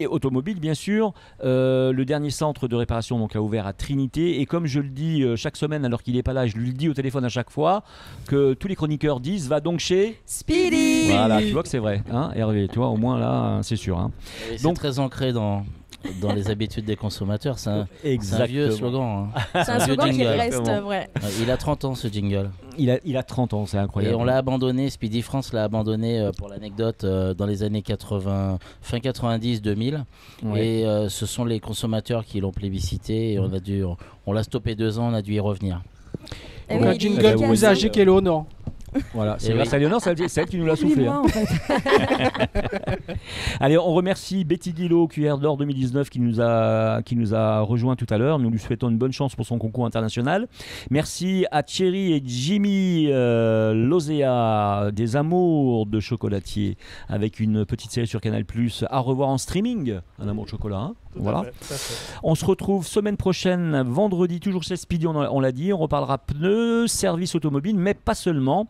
Et automobile bien sûr, le dernier centre de réparation donc, a ouvert à Trinité et comme je le dis chaque semaine alors qu'il n'est pas là, je lui le dis au téléphone à chaque fois, que tous les chroniqueurs disent va donc chez Speedy. Voilà, tu vois que c'est vrai, hein, Hervé, tu vois au moins là c'est sûr. Hein. C'est donc très ancré dans dans les habitudes des consommateurs. C'est un vieux slogan. Hein. C'est un slogan qui reste vrai. Il a 30 ans ce jingle. Il a 30 ans, c'est incroyable. Et on l'a abandonné, Speedy France l'a abandonné pour l'anecdote dans les années 80, fin 90-2000. Ouais. Et ce sont les consommateurs qui l'ont plébiscité et on l'a stoppé 2 ans, on a dû y revenir. Donc un jingle plus âgé qu'Éléonore. Voilà, c'est grâce à Léonore, c'est elle qui nous l'a soufflé. Moi, en fait. Allez, on remercie Betty Guillot, QR d'Or 2019, qui nous a rejoint tout à l'heure. Nous lui souhaitons une bonne chance pour son concours international. Merci à Thierry et Jimmy Lozea, des amours de chocolatier, avec une petite série sur Canal+. À revoir en streaming, Un amour de chocolat. Hein. Voilà. On se retrouve semaine prochaine, vendredi, toujours chez Speedy, on l'a dit. On reparlera pneus, service automobile, mais pas seulement.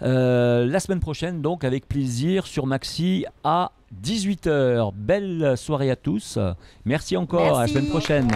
La semaine prochaine, donc, avec plaisir, sur Maxi à 18h. Belle soirée à tous. Merci encore. Merci. À la semaine prochaine.